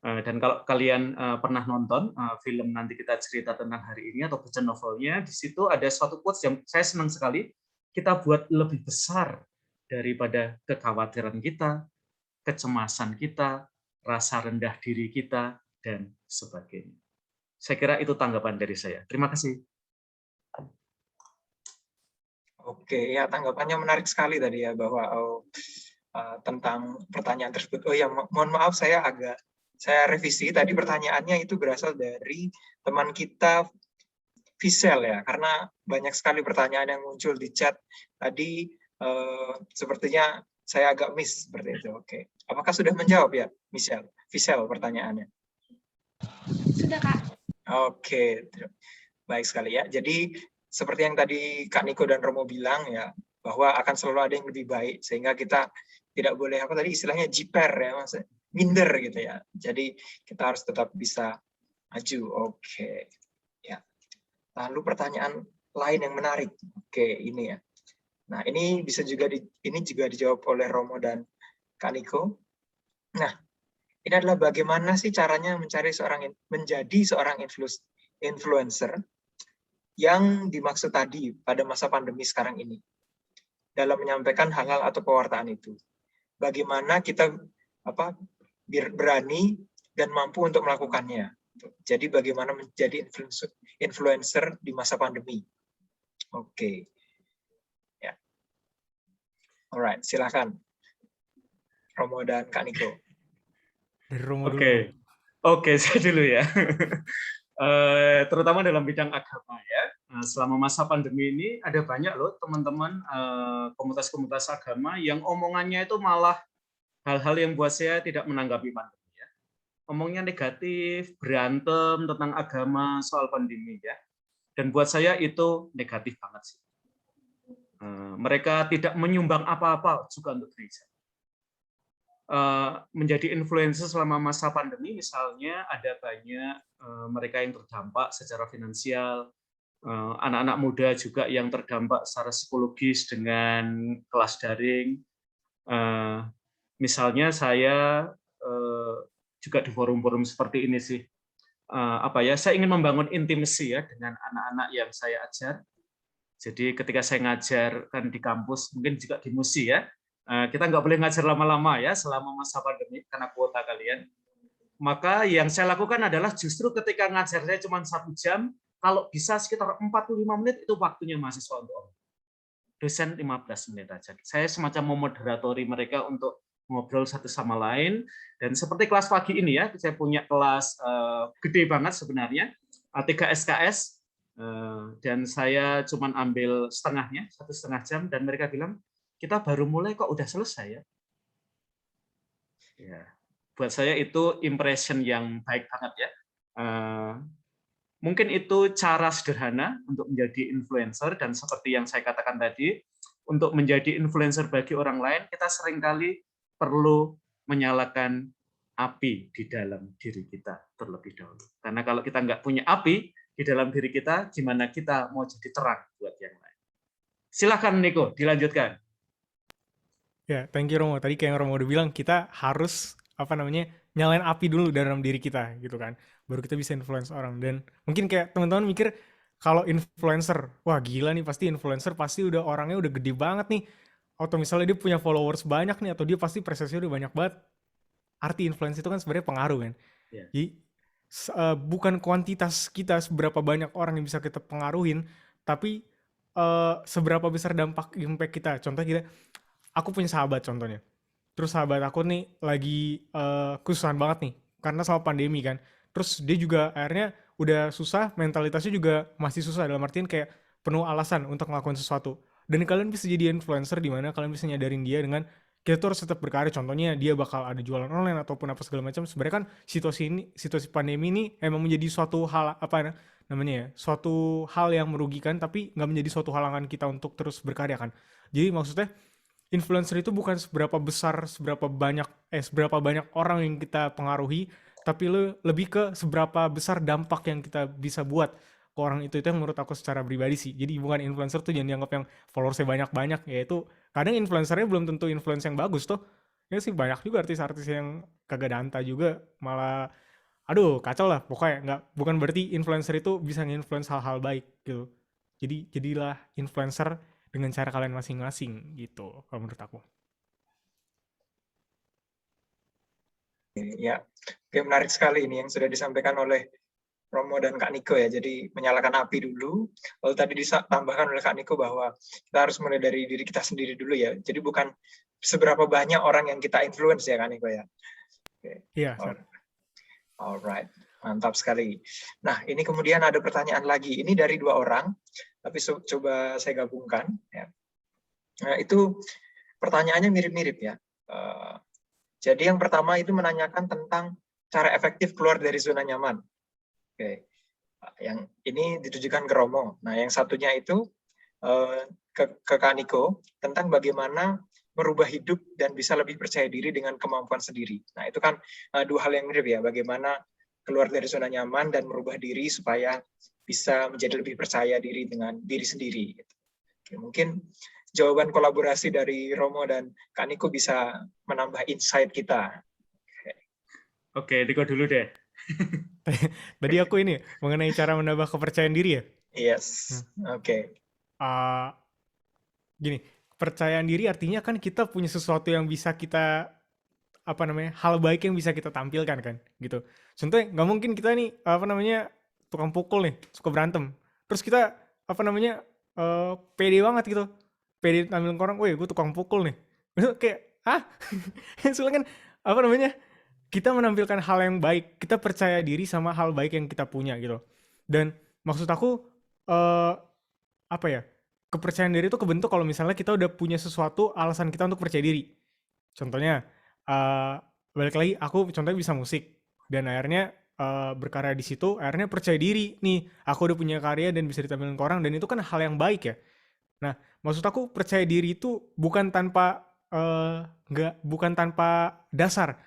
Dan kalau kalian pernah nonton film Nanti Kita Cerita Tentang Hari Ini atau baca novelnya, di situ ada suatu quotes yang saya senang sekali. Kita buat lebih besar daripada kekhawatiran kita, kecemasan kita, rasa rendah diri kita, dan sebagainya. Saya kira itu tanggapan dari saya. Terima kasih. Oke, ya tanggapannya menarik sekali tadi ya, bahwa tentang pertanyaan tersebut. Oh ya, mohon maaf saya revisi tadi, pertanyaannya itu berasal dari teman kita Visel ya, karena banyak sekali pertanyaan yang muncul di chat tadi. Sepertinya saya agak miss seperti itu. Oke, apakah sudah menjawab ya, Visel pertanyaannya? Sudah, Kak. Oke, baik sekali ya. Jadi seperti yang tadi Kak Niko dan Romo bilang ya, bahwa akan selalu ada yang lebih baik, sehingga kita tidak boleh apa tadi istilahnya jiper ya, maksudnya minder gitu ya. Jadi kita harus tetap bisa maju. Oke. Ya. Lalu pertanyaan lain yang menarik. Oke, ini ya. Nah, ini bisa juga dijawab oleh Romo dan Kak Niko. Nah, ini adalah bagaimana sih caranya menjadi seorang influencer yang dimaksud tadi pada masa pandemi sekarang ini, dalam menyampaikan hal-hal atau pewartaan itu. Bagaimana kita berani dan mampu untuk melakukannya. Jadi bagaimana menjadi influencer di masa pandemi. Oke. Ya. Alright, silakan Romo dan Kak Niko. Dari Romo dulu. Oke, saya dulu ya. Terutama dalam bidang agama ya. Selama masa pandemi ini ada banyak loh teman-teman komunitas-komunitas agama yang omongannya itu malah hal-hal yang buat saya tidak menanggapi pandemi ya. Omongnya negatif, berantem tentang agama soal pandemi ya. Dan buat saya itu negatif banget sih. Mereka tidak menyumbang apa-apa juga untuk gereja. Menjadi influencer selama masa pandemi, misalnya ada banyak mereka yang terdampak secara finansial, anak-anak muda juga yang terdampak secara psikologis dengan kelas daring. Misalnya saya juga di forum-forum seperti ini sih, saya ingin membangun intimasi ya dengan anak-anak yang saya ajar. Jadi ketika saya ngajar kan di kampus, mungkin juga di MUSI ya, kita nggak boleh ngajar lama-lama ya selama masa pandemi karena kuota kalian. Maka yang saya lakukan adalah justru ketika ngajar saya cuma 1 jam, kalau bisa sekitar 45 menit itu waktunya mahasiswa untuk online. Dosen 15 menit aja. Saya semacam memoderatori mereka untuk ngobrol satu sama lain. Dan seperti kelas pagi ini ya, saya punya kelas gede banget sebenarnya, 3 SKS, dan saya cuma ambil setengahnya, 1,5 jam, dan mereka bilang, kita baru mulai kok udah selesai ya. Ya, buat saya itu impression yang baik banget ya. Mungkin itu cara sederhana untuk menjadi influencer, dan seperti yang saya katakan tadi, untuk menjadi influencer bagi orang lain, kita seringkali perlu menyalakan api di dalam diri kita terlebih dahulu. Karena kalau kita nggak punya api di dalam diri kita, gimana kita mau jadi terang buat yang lain. Silakan Niko, dilanjutkan. Ya, thank you Romo. Tadi kayak yang Romo udah bilang, kita harus nyalain api dulu dalam diri kita gitu kan. Baru kita bisa influence orang. Dan mungkin kayak teman-teman mikir kalau influencer, wah gila nih, pasti influencer pasti udah orangnya udah gede banget nih. Atau misalnya dia punya followers banyak nih, atau dia pasti prestasinya udah banyak banget. Arti influence itu kan sebenarnya pengaruh kan. Yeah. Jadi bukan kuantitas kita seberapa banyak orang yang bisa kita pengaruhin, tapi seberapa besar impact kita. Contohnya aku punya sahabat contohnya. Terus sahabat aku nih lagi kesusahan banget nih karena sama pandemi kan. Terus dia juga akhirnya udah susah, mentalitasnya juga masih susah, dalam artian kayak penuh alasan untuk ngelakuin sesuatu. Dan kalian bisa jadi influencer di mana kalian bisa nyadarin dia dengan kita tuh harus tetap berkarya. Contohnya dia bakal ada jualan online ataupun apa segala macam. Sebenarnya kan situasi pandemi ini emang menjadi suatu hal suatu hal yang merugikan, tapi nggak menjadi suatu halangan kita untuk terus berkarya kan. Jadi maksudnya influencer itu bukan seberapa banyak orang yang kita pengaruhi, tapi lebih ke seberapa besar dampak yang kita bisa buat ke orang itu yang menurut aku secara pribadi sih. Jadi bukan influencer tuh jangan dianggap yang followersnya banyak-banyak, yaitu kadang influencernya belum tentu influence yang bagus tuh. Ya sih banyak juga artis-artis yang kagak danta juga, malah aduh kacau lah pokoknya. Nggak, bukan berarti influencer itu bisa nge-influence hal-hal baik gitu. Jadi jadilah influencer dengan cara kalian masing-masing gitu kalau menurut aku. Ya, oke, menarik sekali ini yang sudah disampaikan oleh Romo dan Kak Niko ya. Jadi menyalakan api dulu. Lalu tadi ditambahkan oleh Kak Niko bahwa kita harus mulai dari diri kita sendiri dulu ya. Jadi bukan seberapa banyak orang yang kita influence ya Kak Niko ya. Oke. Iya, Sar. Alright, mantap sekali. Nah, ini kemudian ada pertanyaan lagi. Ini dari 2 orang, tapi coba saya gabungkan. Ya. Nah, itu pertanyaannya mirip-mirip ya. Jadi yang pertama itu menanyakan tentang cara efektif keluar dari zona nyaman. Oke, yang ini ditujukan ke Romo. Nah, yang satunya itu ke Kak Niko tentang bagaimana merubah hidup dan bisa lebih percaya diri dengan kemampuan sendiri. Nah, itu kan 2 hal yang mirip ya, bagaimana keluar dari zona nyaman dan merubah diri supaya bisa menjadi lebih percaya diri dengan diri sendiri. Oke, mungkin jawaban kolaborasi dari Romo dan Kak Niko bisa menambah insight kita. Oke, Niko dulu deh. Tadi aku ini mengenai cara menambah kepercayaan diri ya. Yes, oke. Gini, kepercayaan diri artinya kan kita punya sesuatu yang bisa kita hal baik yang bisa kita tampilkan kan gitu. Contohnya nggak mungkin kita nih tukang pukul nih, suka berantem, terus kita pede banget gitu, pede tampilin ke orang, weh gue tukang pukul nih, itu kayak soalnya kan kita menampilkan hal yang baik, kita percaya diri sama hal baik yang kita punya gitu. Dan maksud aku kepercayaan diri itu kebentuk kalau misalnya kita udah punya sesuatu alasan kita untuk percaya diri. Contohnya balik lagi, aku contohnya bisa musik dan akhirnya berkarya di situ, akhirnya percaya diri nih, aku udah punya karya dan bisa ditampilkan ke orang, dan itu kan hal yang baik ya. Nah, maksud aku percaya diri itu bukan tanpa dasar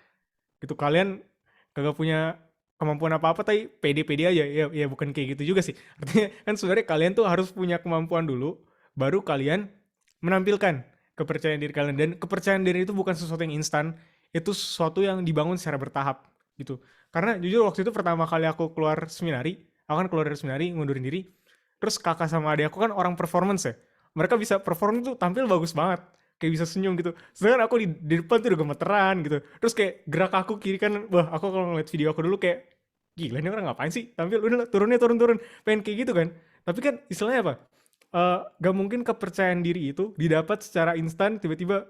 gitu. Kalian kagak punya kemampuan apa-apa tapi pede-pede aja ya, bukan kayak gitu juga sih. Artinya kan sebenarnya kalian tuh harus punya kemampuan dulu, baru kalian menampilkan kepercayaan diri kalian. Dan kepercayaan diri itu bukan sesuatu yang instan, itu sesuatu yang dibangun secara bertahap gitu. Karena jujur waktu itu pertama kali aku keluar seminari, aku kan keluar dari seminari, ngundurin diri, terus kakak sama adik aku kan orang performance ya, mereka bisa perform tuh tampil bagus banget, kayak bisa senyum gitu. Sedangkan aku di depan tuh udah gemeteran gitu. Terus kayak gerak aku kiri kan, wah aku kalau ngeliat video aku dulu kayak, gila ini orang ngapain sih tampil, udah turun, pengen kayak gitu kan. Tapi kan istilahnya apa? Gak mungkin kepercayaan diri itu didapat secara instan, tiba-tiba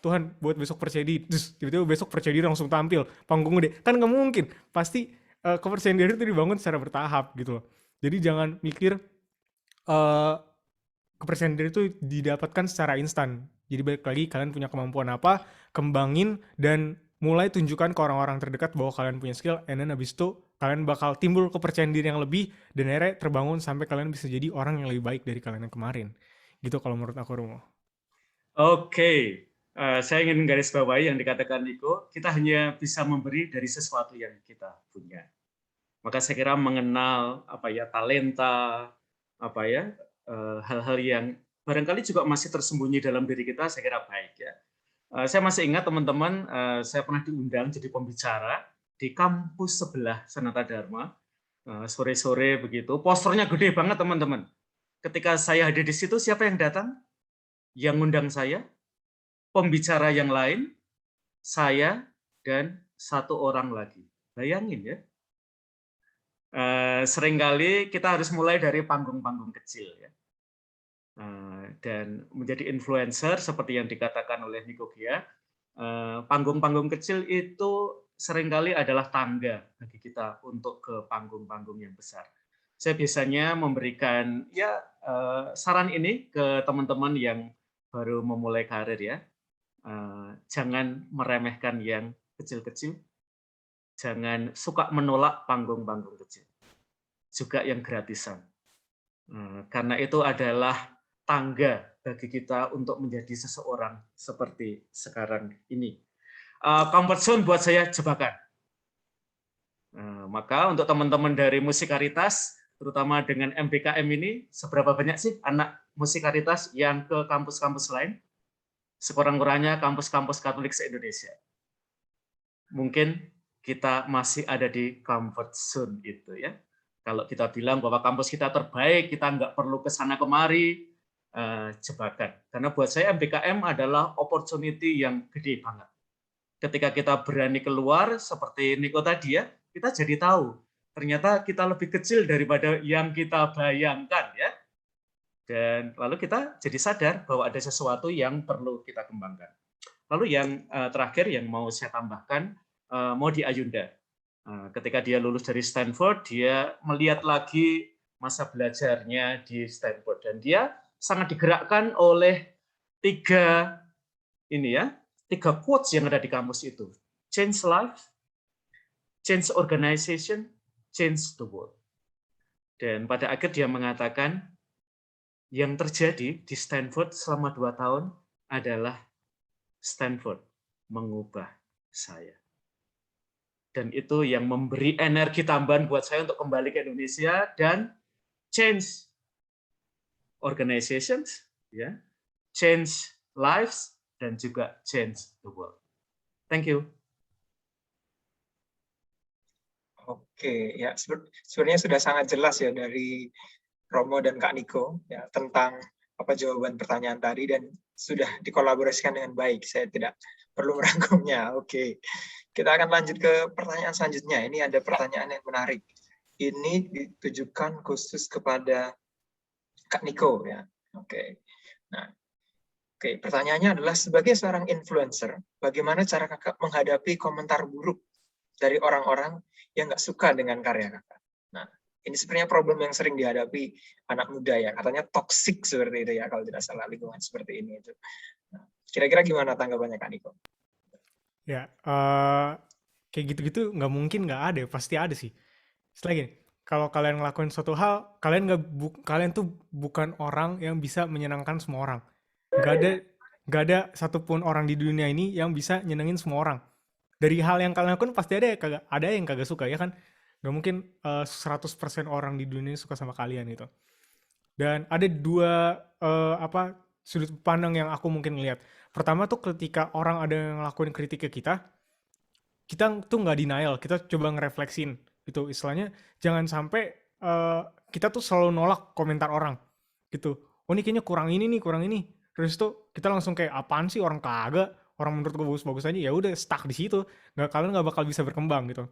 Tuhan buat besok percaya diri, terus tiba-tiba besok percaya diri langsung tampil panggung gede, kan gak mungkin. Pasti kepercayaan diri itu dibangun secara bertahap gitu loh. Jadi jangan mikir kepercayaan diri itu didapatkan secara instan. Jadi balik lagi, kalian punya kemampuan apa, kembangin dan mulai tunjukkan ke orang-orang terdekat bahwa kalian punya skill, and then abis itu kalian bakal timbul kepercayaan diri yang lebih, dan akhirnya terbangun sampai kalian bisa jadi orang yang lebih baik dari kalian yang kemarin. Gitu kalau menurut aku, Romo. Oke. Saya ingin garis bawahi yang dikatakan Niko, kita hanya bisa memberi dari sesuatu yang kita punya. Maka saya kira mengenal talenta, hal-hal yang barangkali juga masih tersembunyi dalam diri kita, saya kira baik ya. Saya masih ingat teman-teman, saya pernah diundang jadi pembicara di kampus sebelah Sanata Dharma, sore-sore begitu, posternya gede banget teman-teman. Ketika saya hadir di situ, siapa yang datang? Yang undang saya, pembicara yang lain, saya, dan 1 orang lagi. Bayangin ya. Seringkali kita harus mulai dari panggung-panggung kecil ya. Dan menjadi influencer seperti yang dikatakan oleh Niko Gia, panggung-panggung kecil itu seringkali adalah tangga bagi kita untuk ke panggung-panggung yang besar. Saya biasanya memberikan saran ini ke teman-teman yang baru memulai karir ya. Jangan meremehkan yang kecil-kecil, jangan suka menolak panggung-panggung kecil, juga yang gratisan, karena itu adalah tangga bagi kita untuk menjadi seseorang seperti sekarang ini. Comfort zone buat saya jebakan. Maka untuk teman-teman dari Musikaritas, terutama dengan MBKM ini, seberapa banyak sih anak Musikaritas yang ke kampus-kampus lain? sekurang-kurangnya kampus-kampus Katolik se-Indonesia. Mungkin kita masih ada di comfort zone itu ya. Kalau kita bilang bahwa kampus kita terbaik, kita nggak perlu ke sana kemari, jebakan. Karena buat saya MBKM adalah opportunity yang gede banget. Ketika kita berani keluar, seperti Niko tadi ya, kita jadi tahu, ternyata kita lebih kecil daripada yang kita bayangkan ya. Dan lalu kita jadi sadar bahwa ada sesuatu yang perlu kita kembangkan. Lalu yang terakhir yang mau saya tambahkan, Maudy Ayunda. Ketika dia lulus dari Stanford, dia melihat lagi masa belajarnya di Stanford. Dan dia sangat digerakkan oleh tiga quotes yang ada di kampus itu. Change life, change organization, change the world. Dan pada akhir dia mengatakan, yang terjadi di Stanford selama 2 tahun adalah Stanford mengubah saya. Dan itu yang memberi energi tambahan buat saya untuk kembali ke Indonesia dan change organizations, ya, change lives, dan juga change the world. Thank you. Oke, ya sebenarnya sudah sangat jelas ya dari Romo dan Kak Niko ya tentang apa jawaban pertanyaan tadi dan sudah dikolaborasikan dengan baik. Saya tidak perlu merangkumnya. Oke. Kita akan lanjut ke pertanyaan selanjutnya. Ini ada pertanyaan yang menarik. Ini ditujukan khusus kepada Kak Niko ya. Oke. Nah, oke, pertanyaannya adalah sebagai seorang influencer, bagaimana cara Kakak menghadapi komentar buruk dari orang-orang yang nggak suka dengan karya Kakak? Nah, ini sebenarnya problem yang sering dihadapi anak muda ya, katanya toxic seperti itu ya, kalau tidak salah lingkungan seperti ini itu. Nah, kira-kira gimana tanggapannya Kak Niko? Ya, kayak gitu-gitu nggak mungkin nggak ada, pasti ada sih. Setelah gini, kalau kalian ngelakuin suatu hal, kalian tuh bukan orang yang bisa menyenangkan semua orang. Nggak ada satupun orang di dunia ini yang bisa nyenengin semua orang. Dari hal yang kalian lakukan pasti ada yang kagak suka ya kan. Nggak mungkin 100% orang di dunia ini suka sama kalian gitu. Dan ada dua sudut pandang yang aku mungkin ngeliat. Pertama tuh ketika orang ada yang ngelakuin kritik ke kita tuh nggak denial, kita coba ngerefleksin gitu. Istilahnya jangan sampai kita tuh selalu nolak komentar orang gitu. Oh ini kayaknya kurang ini nih, kurang ini. Terus tuh kita langsung kayak apaan sih orang kagak, orang menurut gue bagus-bagus aja, ya udah stuck di situ. Kalian nggak bakal bisa berkembang gitu.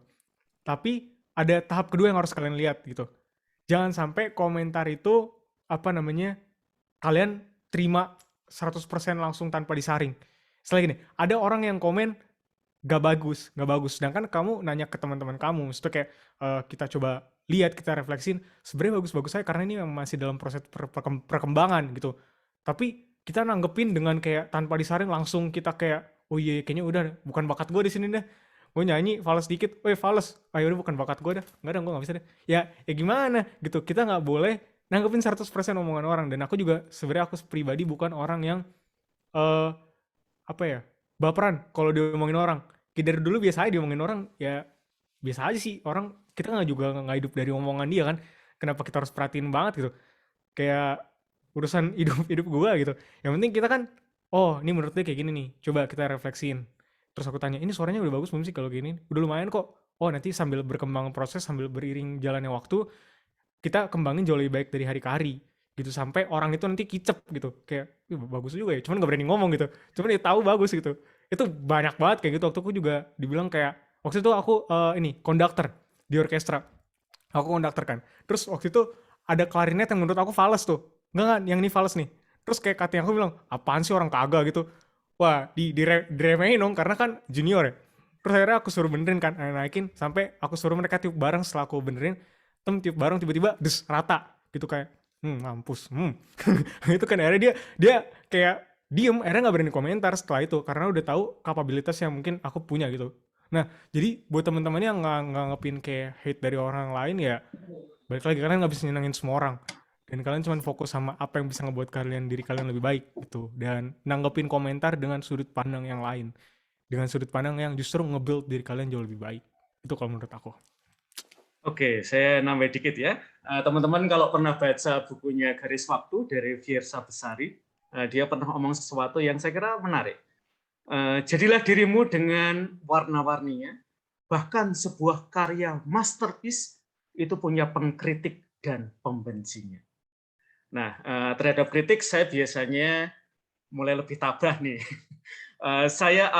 Tapi ada tahap kedua yang harus kalian lihat gitu. Jangan sampai komentar itu kalian terima 100% langsung tanpa disaring. Setelah gini, ada orang yang komen gak bagus. Sedangkan kamu nanya ke teman-teman kamu, maksudnya kayak kita coba lihat, kita refleksin, sebenarnya bagus-bagus aja karena ini masih dalam proses perkembangan gitu. Tapi kita nanggepin dengan kayak tanpa disaring langsung kita kayak, oh iya kayaknya udah bukan bakat gue di sini deh. Gue nyanyi fals dikit, fals, ayo udah bukan bakat gue dah, nggak gue nggak bisa deh. Ya gimana gitu, kita nggak boleh nanggepin 100% omongan orang. Dan aku juga sebenarnya aku pribadi bukan orang yang baperan kalau diomongin orang. Dari dulu biasa aja diomongin orang, ya biasa aja sih. Orang kita nggak hidup dari omongan dia kan. Kenapa kita harus perhatiin banget gitu? Kayak urusan hidup gue gitu. Yang penting kita kan, oh ini menurut dia kayak gini nih, coba kita refleksiin. Terus aku tanya, ini suaranya udah bagus belum sih kalau gini? Udah lumayan kok. Oh nanti sambil berkembang proses, sambil beriring jalannya waktu, kita kembangin jauh lebih baik dari hari ke hari gitu, sampai orang itu nanti kicep gitu, kayak bagus juga ya, cuman gak berani ngomong gitu, cuman dia tahu bagus gitu. Itu banyak banget kayak gitu. Waktu aku juga dibilang kayak, waktu itu aku konduktor di orkestra, aku konduktor kan, terus waktu itu ada klarinet yang menurut aku fals tuh, enggak yang ini fals nih, terus kayak katanya aku bilang apaan sih orang kagak gitu. Wah diremehin dong karena kan junior ya. Terus akhirnya aku suruh benerin kan, naikin sampai aku suruh mereka tiup bareng. Setelah aku benerin, tiup bareng, tiba-tiba des rata gitu, kayak mampus. Itu kan akhirnya dia kayak diem, akhirnya nggak berani komentar setelah itu karena udah tahu kapabilitas yang mungkin aku punya gitu. Nah jadi buat teman-teman yang nggak nganggepin kayak hate dari orang lain, ya balik lagi, kalian nggak bisa nyenengin semua orang dan kalian cuma fokus sama apa yang bisa ngebuat diri kalian lebih baik gitu, dan nanggepin komentar dengan sudut pandang yang lain, dengan sudut pandang yang justru nge-build diri kalian jauh lebih baik. Itu kalau menurut aku. Oke, saya nambah dikit ya. Teman-teman kalau pernah baca bukunya Garis Waktu dari Fiersa Besari, Dia pernah ngomong sesuatu yang saya kira menarik. Jadilah dirimu dengan warna-warninya, bahkan sebuah karya masterpiece itu punya pengkritik dan pembencinya. Nah, terhadap kritik saya biasanya mulai lebih tabah nih. Saya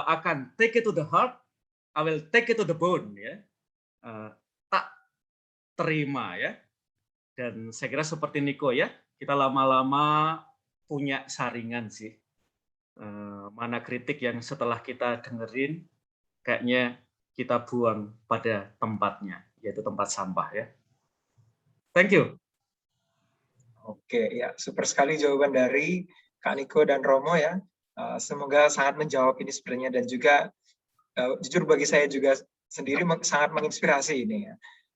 akan take it to the heart, I will take it to the bone, ya. Tak terima, ya. Dan saya kira seperti Niko, ya, kita lama-lama punya saringan sih. Mana kritik yang setelah kita dengerin kayaknya kita buang pada tempatnya, yaitu tempat sampah, ya. Thank you. Oke, ya, super sekali jawaban dari Kak Niko dan Romo ya. Semoga sangat menjawab ini sebenarnya, dan juga jujur bagi saya juga sendiri sangat menginspirasi ini ya.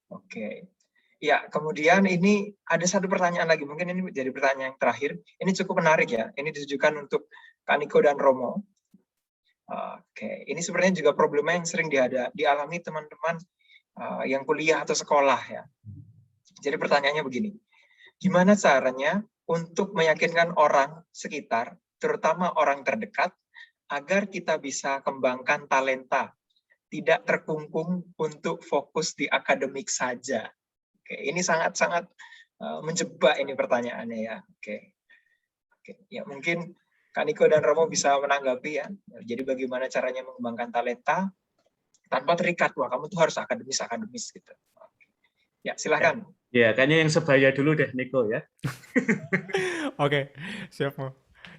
Oke. Ya, kemudian ini ada satu pertanyaan lagi, mungkin ini menjadi pertanyaan yang terakhir. Ini cukup menarik ya. Ini ditujukan untuk Kak Niko dan Romo. Oke, ini sebenarnya juga problema yang sering dialami teman-teman yang kuliah atau sekolah ya. Jadi pertanyaannya begini. Gimana caranya untuk meyakinkan orang sekitar, terutama orang terdekat, agar kita bisa kembangkan talenta, tidak terkungkung untuk fokus di akademik saja? Oke, ini sangat-sangat menjebak ini pertanyaannya ya. Oke, ya mungkin Kak Niko dan Romo bisa menanggapi ya. Jadi bagaimana caranya mengembangkan talenta tanpa terikat, wah kamu tuh harus akademis gitu. Ya, silakan. Ya, kayaknya yang sebaya dulu deh, Niko ya. Oke, siap Mo.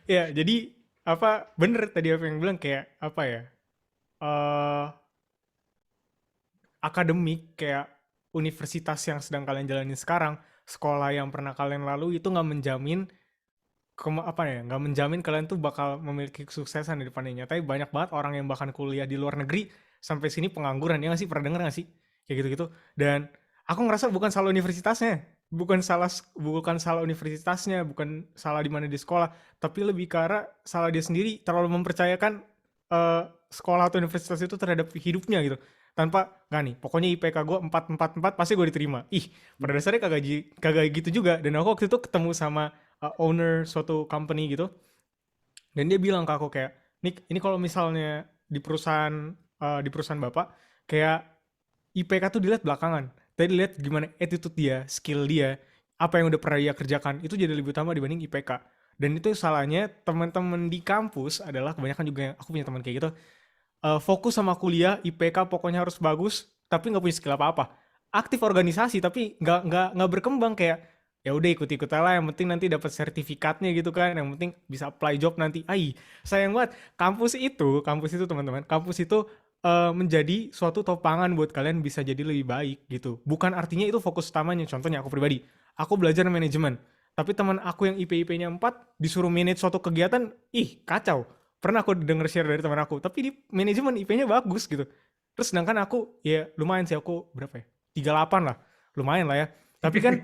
Ya, jadi bener tadi apa yang bilang kayak apa ya? Akademik kayak universitas yang sedang kalian jalani sekarang, sekolah yang pernah kalian lalui itu nggak menjamin nggak menjamin kalian tuh bakal memiliki kesuksesan di depannya. Tapi banyak banget orang yang bahkan kuliah di luar negeri sampai sini pengangguran, ya nggak sih? Pernah denger nggak sih kayak gitu-gitu? Dan aku ngerasa bukan salah universitasnya, bukan salah universitasnya, bukan salah di mana di sekolah, tapi lebih ke arah salah dia sendiri terlalu mempercayakan sekolah atau universitas itu terhadap hidupnya gitu. Tanpa nggak nih, pokoknya IPK gue 4 pasti gue diterima. Pada dasarnya kagak gitu juga. Dan aku waktu itu ketemu sama owner suatu company gitu, dan dia bilang ke aku kayak, Nick, ini kalau misalnya di perusahaan bapak kayak IPK tuh dilihat belakangan, tapi dilihat gimana attitude dia, skill dia, apa yang udah pernah dia kerjakan, itu jadi lebih utama dibanding IPK. Dan itu salahnya teman-teman di kampus adalah kebanyakan juga yang aku punya teman kayak gitu, fokus sama kuliah, IPK pokoknya harus bagus, tapi nggak punya skill apa-apa. Aktif organisasi tapi nggak berkembang, kayak ya udah ikut-ikut lah, yang penting nanti dapat sertifikatnya gitu kan, yang penting bisa apply job nanti. Sayang banget, kampus itu teman-teman, kampus itu menjadi suatu topangan buat kalian bisa jadi lebih baik gitu. Bukan artinya itu fokus utamanya. Contohnya aku pribadi, aku belajar manajemen, tapi teman aku yang IP-nya 4 disuruh manage suatu kegiatan, kacau. Pernah aku denger share dari teman aku, tapi di manajemen IP-nya bagus gitu. Terus sedangkan aku, ya lumayan sih, aku berapa ya? 38 lah, lumayan lah ya. Tapi kan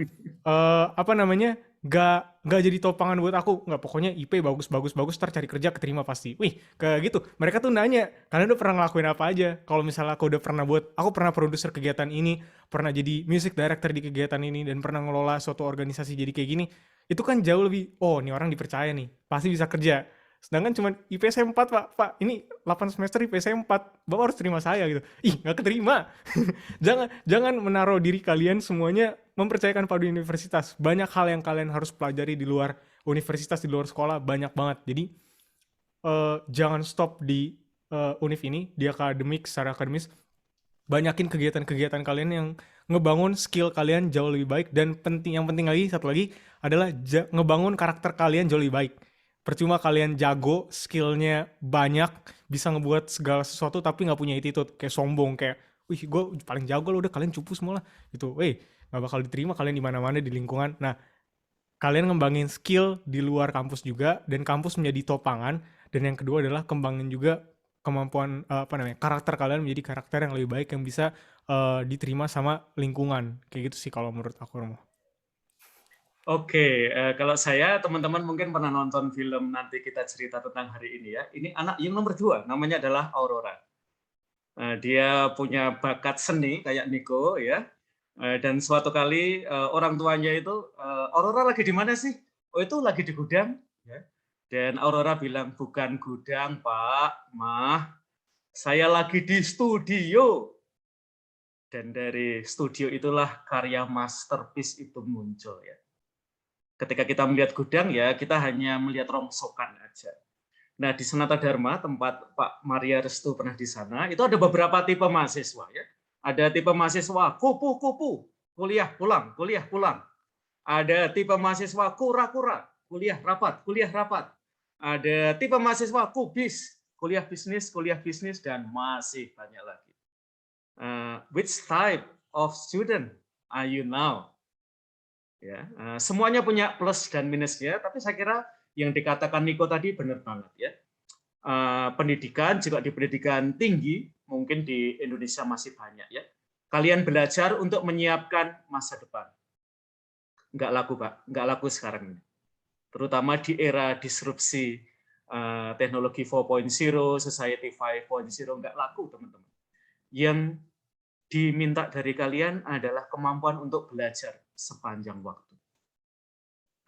nggak jadi topangan buat aku. Nggak, pokoknya IP bagus, ntar cari kerja keterima pasti. Kayak gitu. Mereka tuh nanya, kalian udah pernah ngelakuin apa aja? Kalau misalnya aku udah pernah aku pernah produser kegiatan ini, pernah jadi music director di kegiatan ini, dan pernah ngelola suatu organisasi jadi kayak gini, itu kan jauh lebih, oh ini orang dipercaya nih, pasti bisa kerja. Sedangkan cuma IP saya 4, Pak, ini 8 semester IP saya 4, Bapak harus terima saya gitu. Nggak keterima. Jangan menaruh diri kalian semuanya mempercayakan pada universitas. Banyak hal yang kalian harus pelajari di luar universitas, di luar sekolah, banyak banget. Jadi jangan stop di univ ini, di secara akademis. Banyakin kegiatan-kegiatan kalian yang ngebangun skill kalian jauh lebih baik. Dan yang penting lagi, satu lagi adalah ngebangun karakter kalian jauh lebih baik. Percuma kalian jago, skillnya banyak, bisa ngebuat segala sesuatu, tapi nggak punya attitude, kayak sombong, kayak, gue paling jago loh, udah kalian cupu semua lah, gitu. Nggak bakal diterima kalian di mana-mana di lingkungan. Nah, kalian ngembangin skill di luar kampus juga, dan kampus menjadi topangan. Dan yang kedua adalah kembangin juga kemampuan karakter kalian menjadi karakter yang lebih baik, yang bisa diterima sama lingkungan. Kayak gitu sih kalau menurut aku, Romo. Oke, kalau saya, teman-teman mungkin pernah nonton film Nanti Kita Cerita Tentang Hari Ini ya. Ini anak yang nomor 2, namanya adalah Aurora. Dia punya bakat seni kayak Niko ya. Dan suatu kali orang tuanya itu, Aurora lagi di mana sih? Oh itu lagi di gudang. ya. Dan Aurora bilang, bukan gudang, Pak, Mah, saya lagi di studio. Dan dari studio itulah karya masterpiece itu muncul ya. Ketika kita melihat gudang ya, kita hanya melihat rongsokan aja. Nah, di Sanata Dharma, tempat Pak Maria Restu pernah di sana, itu ada beberapa tipe mahasiswa ya. Ada tipe mahasiswa kupu-kupu, kuliah pulang, kuliah pulang. Ada tipe mahasiswa kura-kura, kuliah rapat. Ada tipe mahasiswa kubis, kuliah bisnis, dan masih banyak lagi. Which type of student are you now? Ya, semuanya punya plus dan minusnya, tapi saya kira yang dikatakan Niko tadi benar banget ya. Pendidikan, juga di pendidikan tinggi, mungkin di Indonesia masih banyak ya. Kalian belajar untuk menyiapkan masa depan. Nggak laku, Pak. Nggak laku sekarang ini. Terutama di era disrupsi teknologi 4.0, society 5.0, nggak laku, teman-teman. Yang diminta dari kalian adalah kemampuan untuk belajar sepanjang waktu.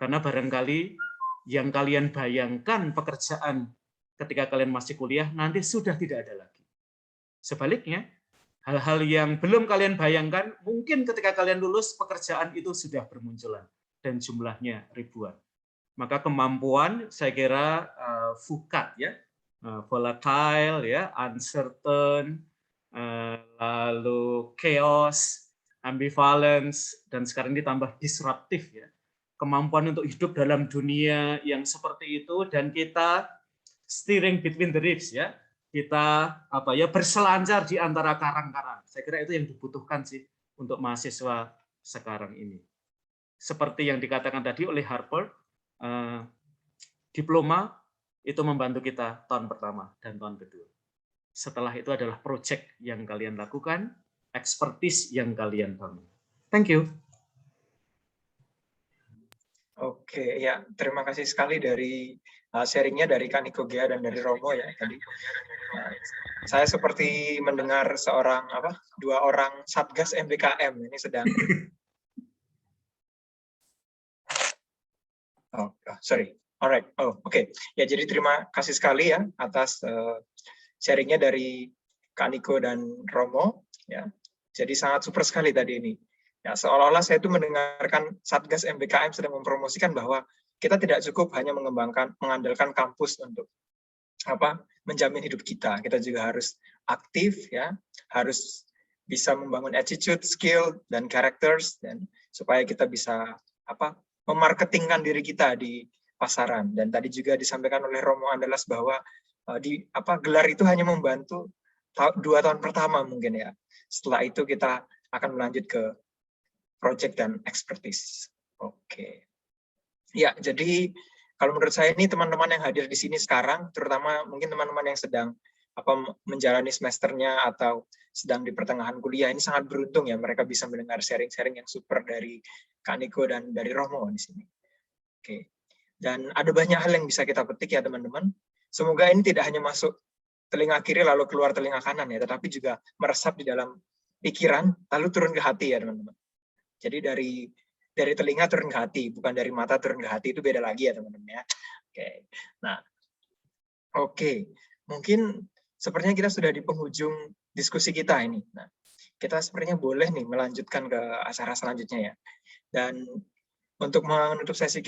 Karena barangkali yang kalian bayangkan pekerjaan ketika kalian masih kuliah nanti sudah tidak ada lagi. Sebaliknya, hal-hal yang belum kalian bayangkan, mungkin ketika kalian lulus, pekerjaan itu sudah bermunculan dan jumlahnya ribuan. Maka kemampuan, saya kira VUCAT ya, volatile ya, uncertain, lalu chaos, ambivalence, dan sekarang ditambah disruptif ya. Kemampuan untuk hidup dalam dunia yang seperti itu, dan kita steering between the reefs ya. Kita berselancar di antara karang-karang. Saya kira itu yang dibutuhkan sih untuk mahasiswa sekarang ini. Seperti yang dikatakan tadi oleh Harper, diploma itu membantu kita tahun pertama dan tahun kedua. Setelah itu adalah project yang kalian lakukan, expertise yang kalian bangun. Thank you. Oke, ya terima kasih sekali dari sharingnya dari Kak Niko Gea dan dari Romo ya tadi. Saya seperti mendengar dua orang Satgas MBKM ini sedang. Sorry. Alright. Oke. Ya, jadi terima kasih sekali ya atas sharingnya dari Kak Niko dan Romo. Ya, jadi sangat super sekali tadi ini. Ya, seolah-olah saya itu mendengarkan Satgas MBKM sedang mempromosikan bahwa kita tidak cukup hanya mengandalkan kampus untuk menjamin hidup kita. Kita juga harus aktif ya, harus bisa membangun attitude, skill, dan characters, dan supaya kita bisa memarketingkan diri kita di pasaran. Dan tadi juga disampaikan oleh Romo Andalas bahwa gelar itu hanya membantu 2 tahun pertama mungkin ya. Setelah itu kita akan melanjut ke project dan expertise. Oke. Ya, jadi kalau menurut saya ini teman-teman yang hadir di sini sekarang, terutama mungkin teman-teman yang sedang menjalani semesternya atau sedang di pertengahan kuliah, ini sangat beruntung ya mereka bisa mendengar sharing-sharing yang super dari Kak Niko dan dari Romo di sini. Oke. Dan ada banyak hal yang bisa kita petik ya teman-teman. Semoga ini tidak hanya masuk telinga kiri lalu keluar telinga kanan ya, tetapi juga meresap di dalam pikiran lalu turun ke hati ya teman-teman. Jadi dari telinga turun ke hati, bukan dari mata turun ke hati, itu beda lagi ya teman-teman ya. Oke. Nah, oke. Mungkin sepertinya kita sudah di penghujung diskusi kita ini. Nah, kita sepertinya boleh nih melanjutkan ke acara selanjutnya ya. Dan untuk menutup sesi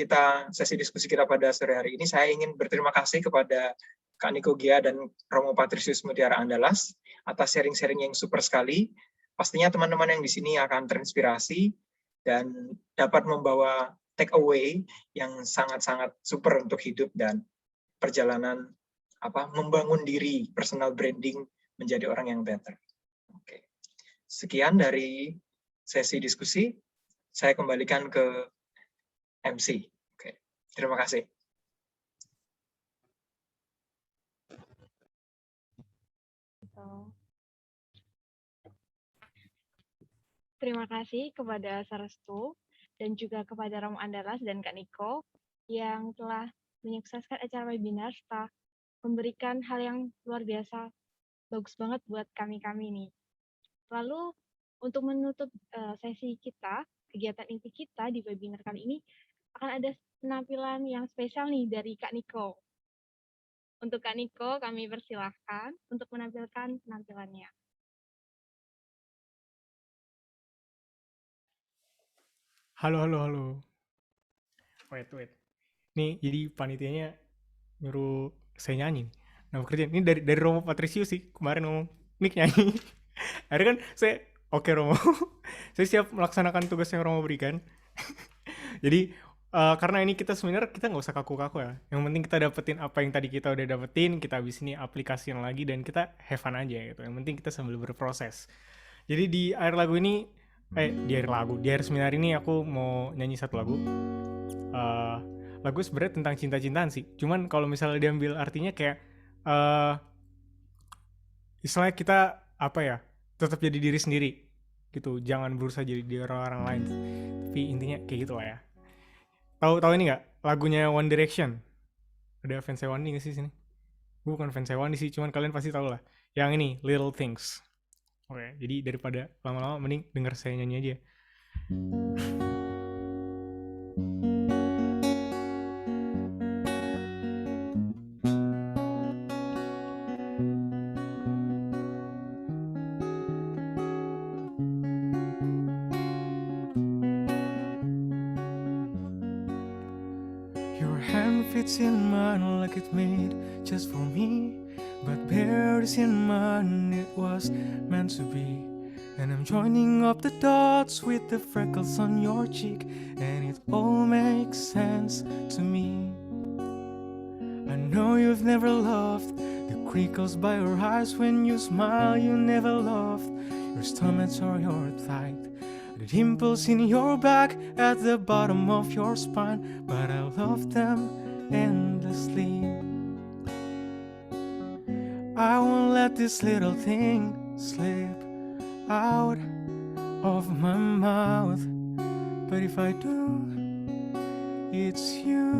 diskusi kita pada sore hari ini, saya ingin berterima kasih kepada Kak Niko Gea dan Romo Patricius Mutiara Andalas atas sharing-sharing yang super sekali. Pastinya teman-teman yang di sini akan terinspirasi dan dapat membawa take away yang sangat-sangat super untuk hidup dan perjalanan membangun diri, personal branding menjadi orang yang better. Oke. Sekian dari sesi diskusi. Saya kembalikan ke MC. Oke. Terima kasih. Terima kasih kepada Sarestu dan juga kepada Romo Andalas dan Kak Niko yang telah menyukseskan acara webinar serta memberikan hal yang luar biasa, bagus banget buat kami-kami nih. Lalu untuk menutup sesi kita, kegiatan inti kita di webinar kali ini akan ada penampilan yang spesial nih dari Kak Niko. Untuk Kak Niko, kami persilahkan untuk menampilkan penampilannya. Halo, halo, halo. Wait. Nih, jadi panitianya nyuruh saya nyanyi. Nah, kerjaan ini dari Romo Patricio sih kemarin ngomong, Nick nyanyi. Akhirnya kan saya, oke Romo, saya siap melaksanakan tugas yang Romo berikan. Jadi karena ini kita sebenarnya kita nggak usah kaku-kaku ya. Yang penting kita dapetin apa yang tadi kita udah dapetin, kita habis ini aplikasiin lagi dan kita have fun aja gitu. Yang penting kita sambil berproses. Jadi di akhir lagu ini, di akhir seminar ini aku mau nyanyi satu lagu. Lagu sebenarnya tentang cinta-cintaan sih. Cuman kalau misalnya diambil artinya kayak istilahnya kita apa ya, tetap jadi diri sendiri gitu. Jangan berusaha jadi diri orang lain. Tapi intinya kayak gitu lah ya. Tahu ini nggak lagunya One Direction? Ada fans One nggak sih sini? Gue bukan fans One sih, cuman kalian pasti tahu lah. Yang ini Little Things. Oke, jadi daripada lama-lama mending denger saya nyanyi aja. Your hand fits in mine like it made just for me, but bears in mine it was meant to be. And I'm joining up the dots with the freckles on your cheek, and it all makes sense to me. I know you've never loved the crinkles by your eyes when you smile. You never loved your stomach or your thigh, the dimples in your back at the bottom of your spine, but I love them endlessly. I won't let this little thing slip out of my mouth, but if I do, it's you.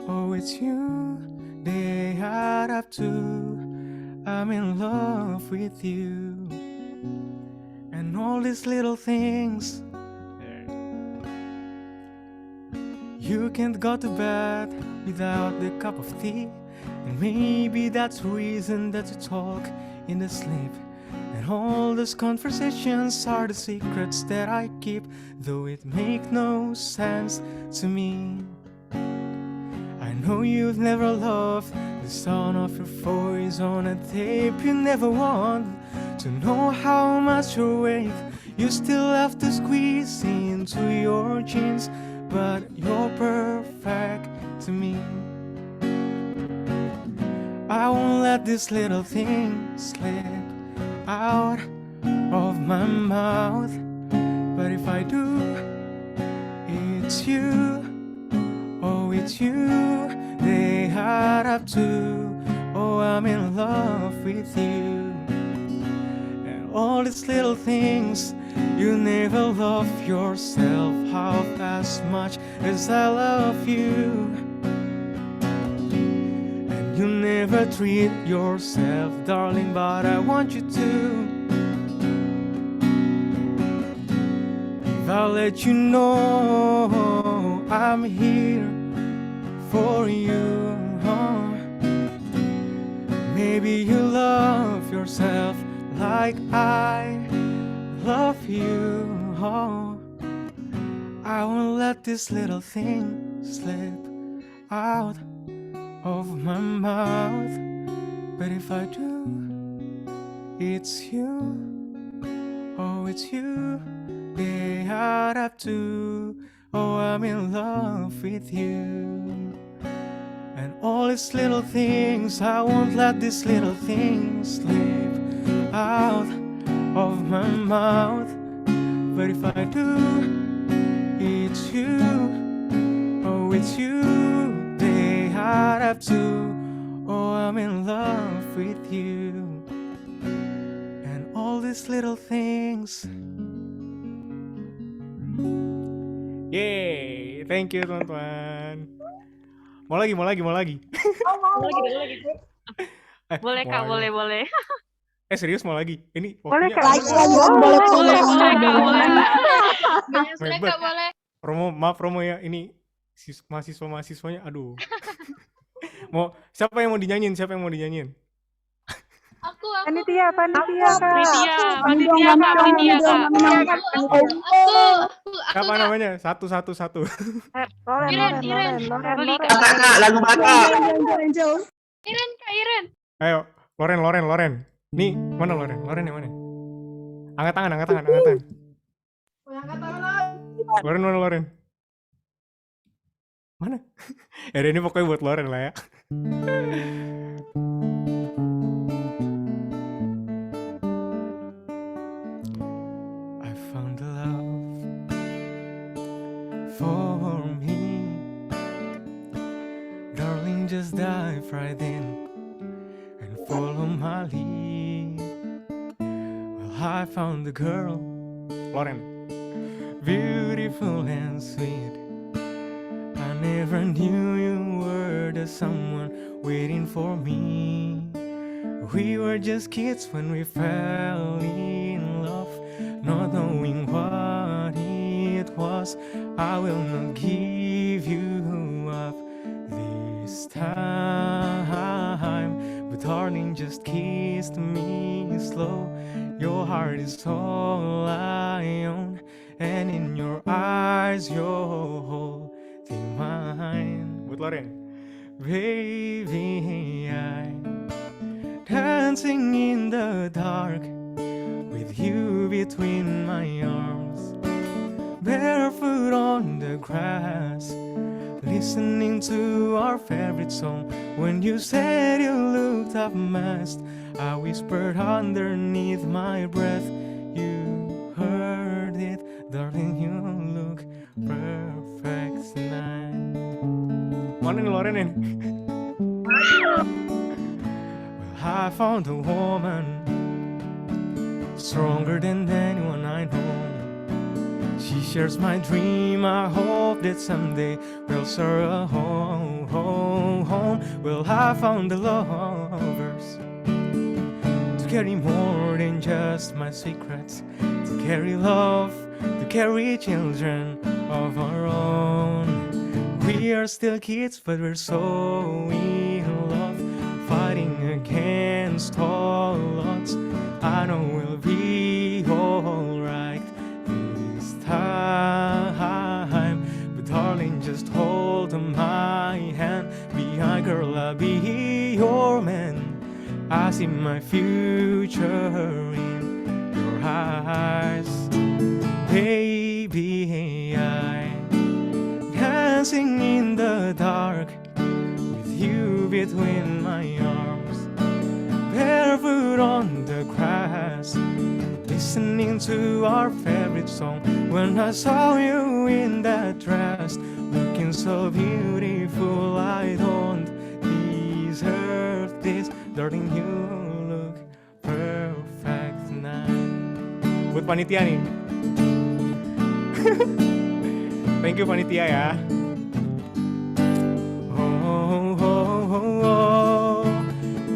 Oh, it's you. They add up to I'm in love with you. And all these little things. You can't go to bed without the cup of tea, and maybe that's the reason that you talk in the sleep. And all those conversations are the secrets that I keep, though it make no sense to me. I know you've never loved the sound of your voice on a tape. You never want to know how much you weigh. You still have to squeeze into your jeans, but you're perfect to me. I won't let this little thing slip out of my mouth, but if I do, it's you. Oh, it's you. They add up to oh, I'm in love with you. And all these little things. You never love yourself half as much as I love you, and you never treat yourself, darling, but I want you to. If I let you know I'm here for you, maybe you love yourself like I love you. I won't let this little thing slip out of my mouth, but if I do, it's you. Oh, it's you. They add up to oh, I'm in love with you. And all these little things, I won't let these little things slip out of my mouth, but if I do, it's you. Oh, it's you. They add up to oh, I'm in love with you. And all these little things. Yeay, thank you teman-teman. Mau lagi. Lagi. Boleh Kak, mau lagi. boleh. Serius mau lagi? Ini Boleh waktunya Kak. boleh. Boleh Kak, boleh. Hebat. Romo, maaf Romo ya, ini mahasiswa-mahasiswanya, aduh. Siapa yang mau dinyanyiin? Siapa yang mau dinyanyiin? Panitia, panitia, Kak. Panitia, Mendong, panitia, Kak, mendong, panitia, mendong, Kak. mendong, panitia. Siapa namanya? Satu. Loren, Iren, Loren, Iren. Loren, Beli, Loren. Kak. Kak, lagu Batak. Iren, Kak Iren. Ayo, Loren. Nih, mana Loren? Loren yang mana? Angkat tangan. Loren mana Loren? Mana? Ini pokoknya buat Loren lah ya. I found the love for me. Darling, just dive right in and follow my lead. Well, I found the girl, Loren, beautiful and sweet. I never knew you were the someone waiting for me. We were just kids when we fell in love, not knowing what it was. I will not give you up this time, but darling, just kiss me slow. Your heart is all I own, and in your eyes you're holding mine. Buat Loren. Baby, I'm dancing in the dark with you between my arms, barefoot on the grass, listening to our favorite song. When you said you looked a mess, I whispered underneath my breath, you heard it, darling, you look perfect tonight. Mana nih Loren ini? Well, I found a woman stronger than anyone I know. She shares my dream. I hope that someday we'll share a home. Well, I found the lovers to carry more than just my secrets, to carry love, to carry children of our own. We are still kids, but we're so in love, fighting against all odds. I know we'll be alright this time, but darling, just hold my hand. Be my girl, I'll be your man. I see my future in your eyes. Baby, I'm dancing in the dark with you between my arms, barefoot on the grass, listening to our favorite song. When I saw you in that dress, looking so beautiful, I don't deserve this. Darling, you look perfect tonight. Buat panitia nih. Thank you panitia ya.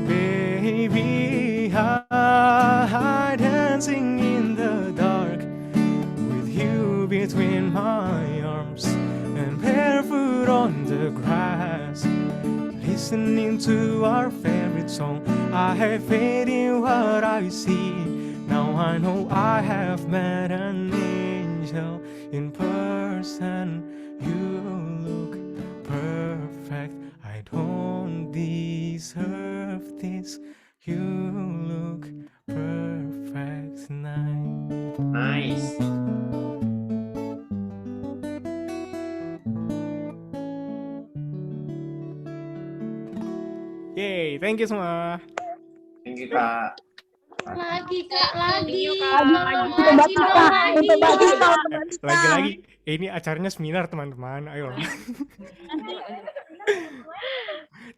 Baby, I dancing in the dark with you between my arms and barefoot on the grass, listening to our favorite song. I have faith in what I see. Now I know I have met an angel in person. You look perfect. I don't deserve this. You look perfect tonight. Nice. Yay, thank you semua. Thank you, Kak. Lagi Kak, lagi. Lagi-lagi, ini acaranya seminar teman-teman. Ayo.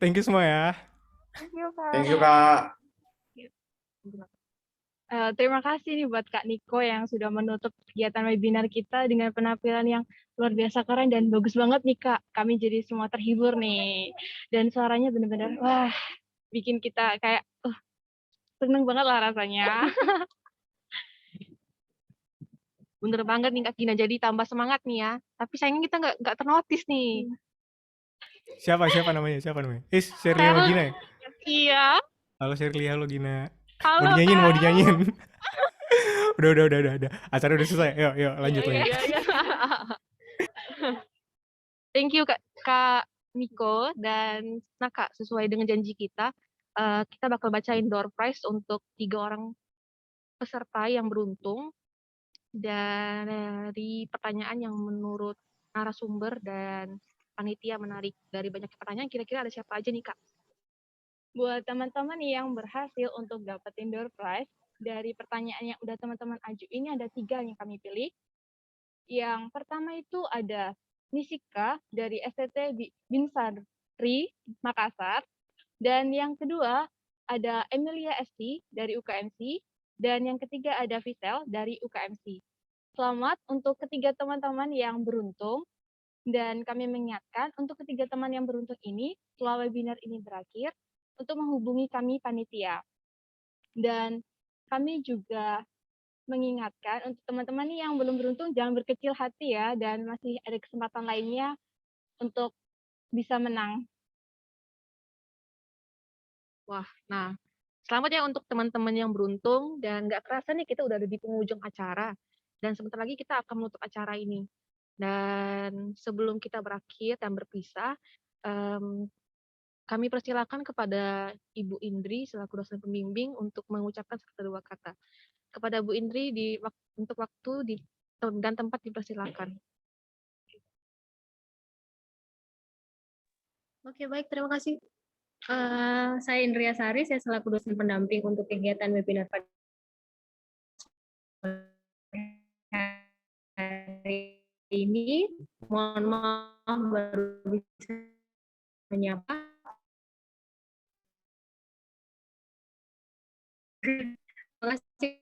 Thank you semua ya. Thank you, Kak. Terima kasih nih buat Kak Niko yang sudah menutup kegiatan webinar kita dengan penampilan yang luar biasa keren dan bagus banget nih Kak. Kami jadi semua terhibur nih. Dan suaranya benar-benar wah, bikin kita kayak seneng banget lah rasanya. Bener banget nih Kak Gina, jadi tambah semangat nih ya. Tapi sayangnya kita nggak ternotis nih. Siapa namanya? Shirley sama Shirley. Gina ya? Iya. Halo Shirley, halo Gina. Halo Mau Kak. dinyanyiin. Udah. Acara udah selesai. Yuk, lanjut. Iya. Thank you Kak Niko dan nah Kak, sesuai dengan janji kita, kita bakal bacain door prize untuk 3 orang peserta yang beruntung dari pertanyaan yang menurut narasumber dan panitia menarik. Dari banyak pertanyaan, kira-kira ada siapa aja nih Kak? Buat teman-teman yang berhasil untuk dapetin door prize, dari pertanyaan yang udah teman-teman ajuin, ini ada 3 yang kami pilih. Yang pertama itu ada Nisika dari STT Binsari, Makassar. Dan yang kedua ada Emilia Esti dari UKMC. Dan yang ketiga ada Visel dari UKMC. Selamat untuk ketiga teman-teman yang beruntung. Dan kami mengingatkan untuk ketiga teman yang beruntung ini, setelah webinar ini berakhir, untuk menghubungi kami panitia. Dan kami juga mengingatkan untuk teman-teman yang belum beruntung jangan berkecil hati ya, dan masih ada kesempatan lainnya untuk bisa menang. Wah, nah selamat ya untuk teman-teman yang beruntung, dan nggak kerasa nih kita udah ada di penghujung acara, dan sebentar lagi kita akan menutup acara ini. Dan sebelum kita berakhir dan berpisah, kami persilakan kepada Ibu Indri selaku dosen pembimbing untuk mengucapkan satu dua kata. Kepada Bu Indri untuk waktu dan tempat dipersilakan. Oke, baik, terima kasih. Saya Indria Sari, saya selaku dosen pendamping untuk kegiatan webinar pada hari ini. Mohon maaf baru bisa menyapa. Terima kasih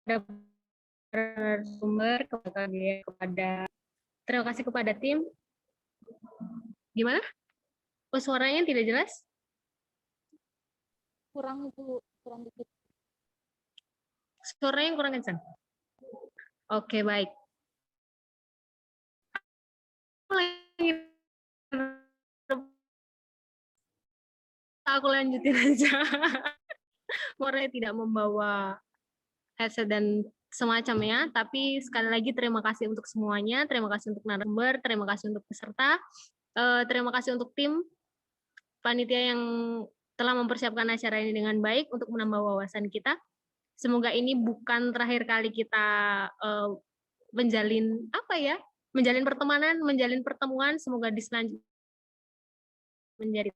kepada sumber, terima kasih kepada tim. Gimana? Oh, suaranya tidak jelas? Kurang dikit. Suaranya kurang kencang. Oke, baik. Aku lanjutin aja. Suaranya tidak membawa headset dan semacamnya, tapi sekali lagi terima kasih untuk semuanya, terima kasih untuk narasumber, terima kasih untuk peserta, terima kasih untuk tim panitia yang telah mempersiapkan acara ini dengan baik untuk menambah wawasan kita. Semoga ini bukan terakhir kali kita menjalin pertemanan, menjalin pertemuan. Semoga di selanjutnya menjadi.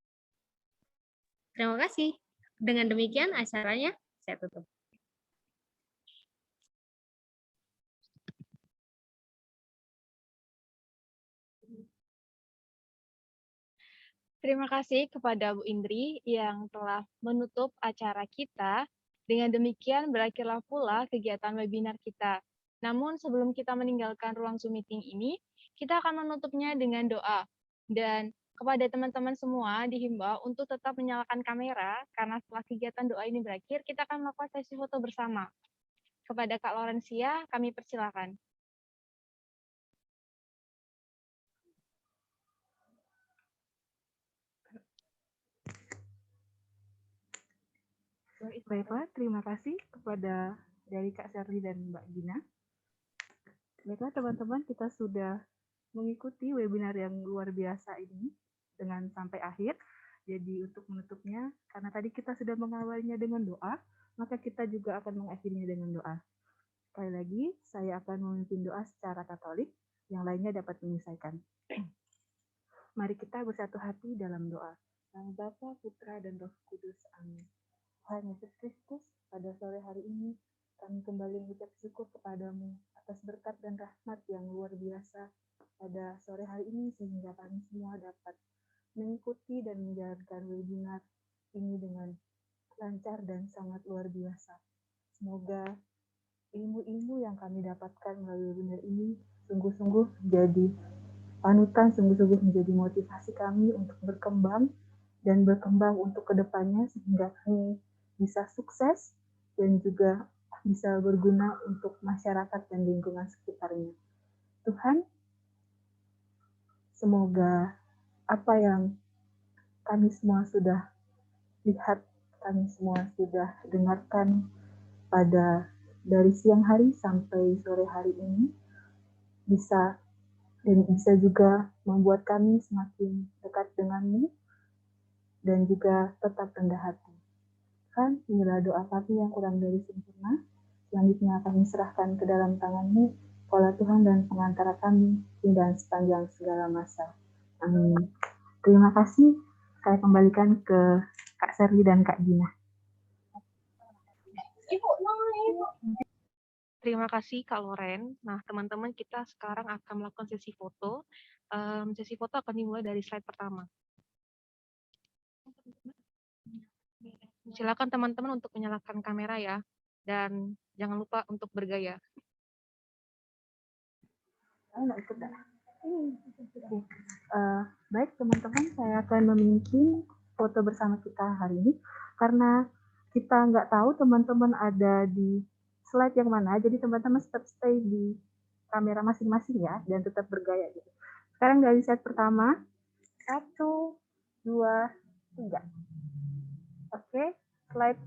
Terima kasih. Dengan demikian acaranya saya tutup. Terima kasih kepada Bu Indri yang telah menutup acara kita. Dengan demikian berakhirlah pula kegiatan webinar kita. Namun sebelum kita meninggalkan ruang Zoom meeting ini, kita akan menutupnya dengan doa. Dan kepada teman-teman semua dihimbau untuk tetap menyalakan kamera, karena setelah kegiatan doa ini berakhir, kita akan melakukan sesi foto bersama. Kepada Kak Laurencia, kami persilakan. Baiklah, terima kasih kepada dari Kak Shirley dan Mbak Gina. Baiklah teman-teman, kita sudah mengikuti webinar yang luar biasa ini dengan sampai akhir. Jadi untuk menutupnya, karena tadi kita sudah mengawalnya dengan doa, maka kita juga akan mengakhirinya dengan doa. Sekali lagi, saya akan memimpin doa secara Katolik, yang lainnya dapat menyelesaikan. Mari kita bersatu hati dalam doa. Sang Bapa, Putra, dan Roh Kudus. Amin. Tuhan Yesus Kristus, pada sore hari ini, kami kembali mengucap syukur kepadamu atas berkat dan rahmat yang luar biasa pada sore hari ini, sehingga kami semua dapat mengikuti dan menjalankan webinar ini dengan lancar dan sangat luar biasa. Semoga ilmu-ilmu yang kami dapatkan melalui webinar ini sungguh-sungguh menjadi panutan, sungguh-sungguh menjadi motivasi kami untuk berkembang dan berkembang untuk kedepannya, sehingga kami bisa sukses dan juga bisa berguna untuk masyarakat dan lingkungan sekitarnya. Tuhan, semoga apa yang kami semua sudah lihat, kami semua sudah dengarkan pada dari siang hari sampai sore hari ini bisa juga membuat kami semakin dekat denganmu dan juga tetap rendah hati. Kan, inilah doa kami yang kurang dari sempurna. Selanjutnya kami serahkan ke dalam tangan-Mu, Kaulah Tuhan dan pengantara kami hingga sepanjang segala masa. Amin. Terima kasih. Saya kembalikan ke Kak Serli dan Kak Gina. Terima kasih Kak Loren. Nah, teman-teman, kita sekarang akan melakukan sesi foto. Sesi foto akan dimulai dari slide pertama. Silakan teman-teman untuk menyalakan kamera ya, dan jangan lupa untuk bergaya. Baik teman-teman, saya akan memimpin foto bersama kita hari ini karena kita nggak tahu teman-teman ada di slide yang mana, jadi teman-teman tetap stay di kamera masing-masing ya dan tetap bergaya gitu. Sekarang dari slide pertama, 1, 2, 3. Oke, slide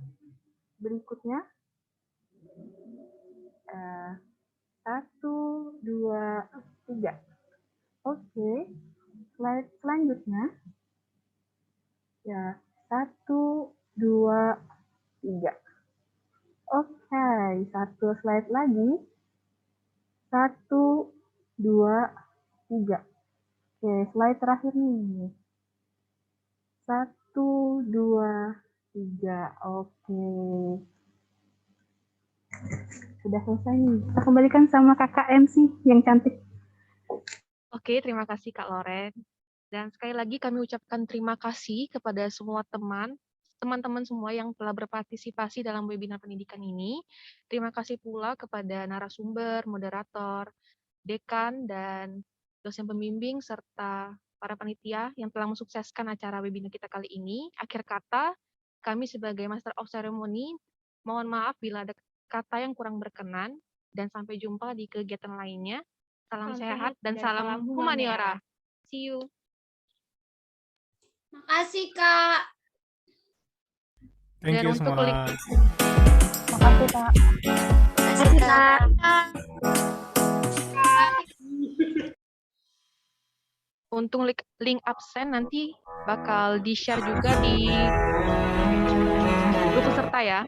berikutnya. 1, 2, 3. Oke, slide selanjutnya. Ya, 1, 2, 3. Oke, satu slide lagi. 1, 2, 3. Oke, slide terakhir nih. 1, 2, 3. Oke. Sudah selesai nih. Kita kembalikan sama kakak MC yang cantik. Oke, terima kasih Kak Loren. Dan sekali lagi kami ucapkan terima kasih kepada semua teman-teman semua yang telah berpartisipasi dalam webinar pendidikan ini. Terima kasih pula kepada narasumber, moderator, dekan, dan dosen pembimbing, serta para panitia yang telah mensukseskan acara webinar kita kali ini. Akhir kata, kami sebagai Master of Ceremony, mohon maaf bila ada kata yang kurang berkenan, dan sampai jumpa di kegiatan lainnya. Salam sehat dan salam humaniora. See you. Makasih, Kak. Thank you semua. Makasih, Kak. Makasih, Kak. Untung link absen nanti bakal di-share juga di grup peserta ya.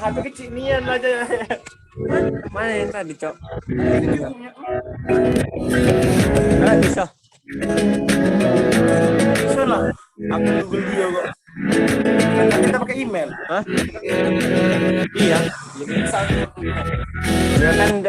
HP kecinian aja. Mana yang tadi, Cok? Bisa. Bisa lah. Aku Google dia kok. Kan kita pakai email. Hah? Iya. Bisa. Ya kan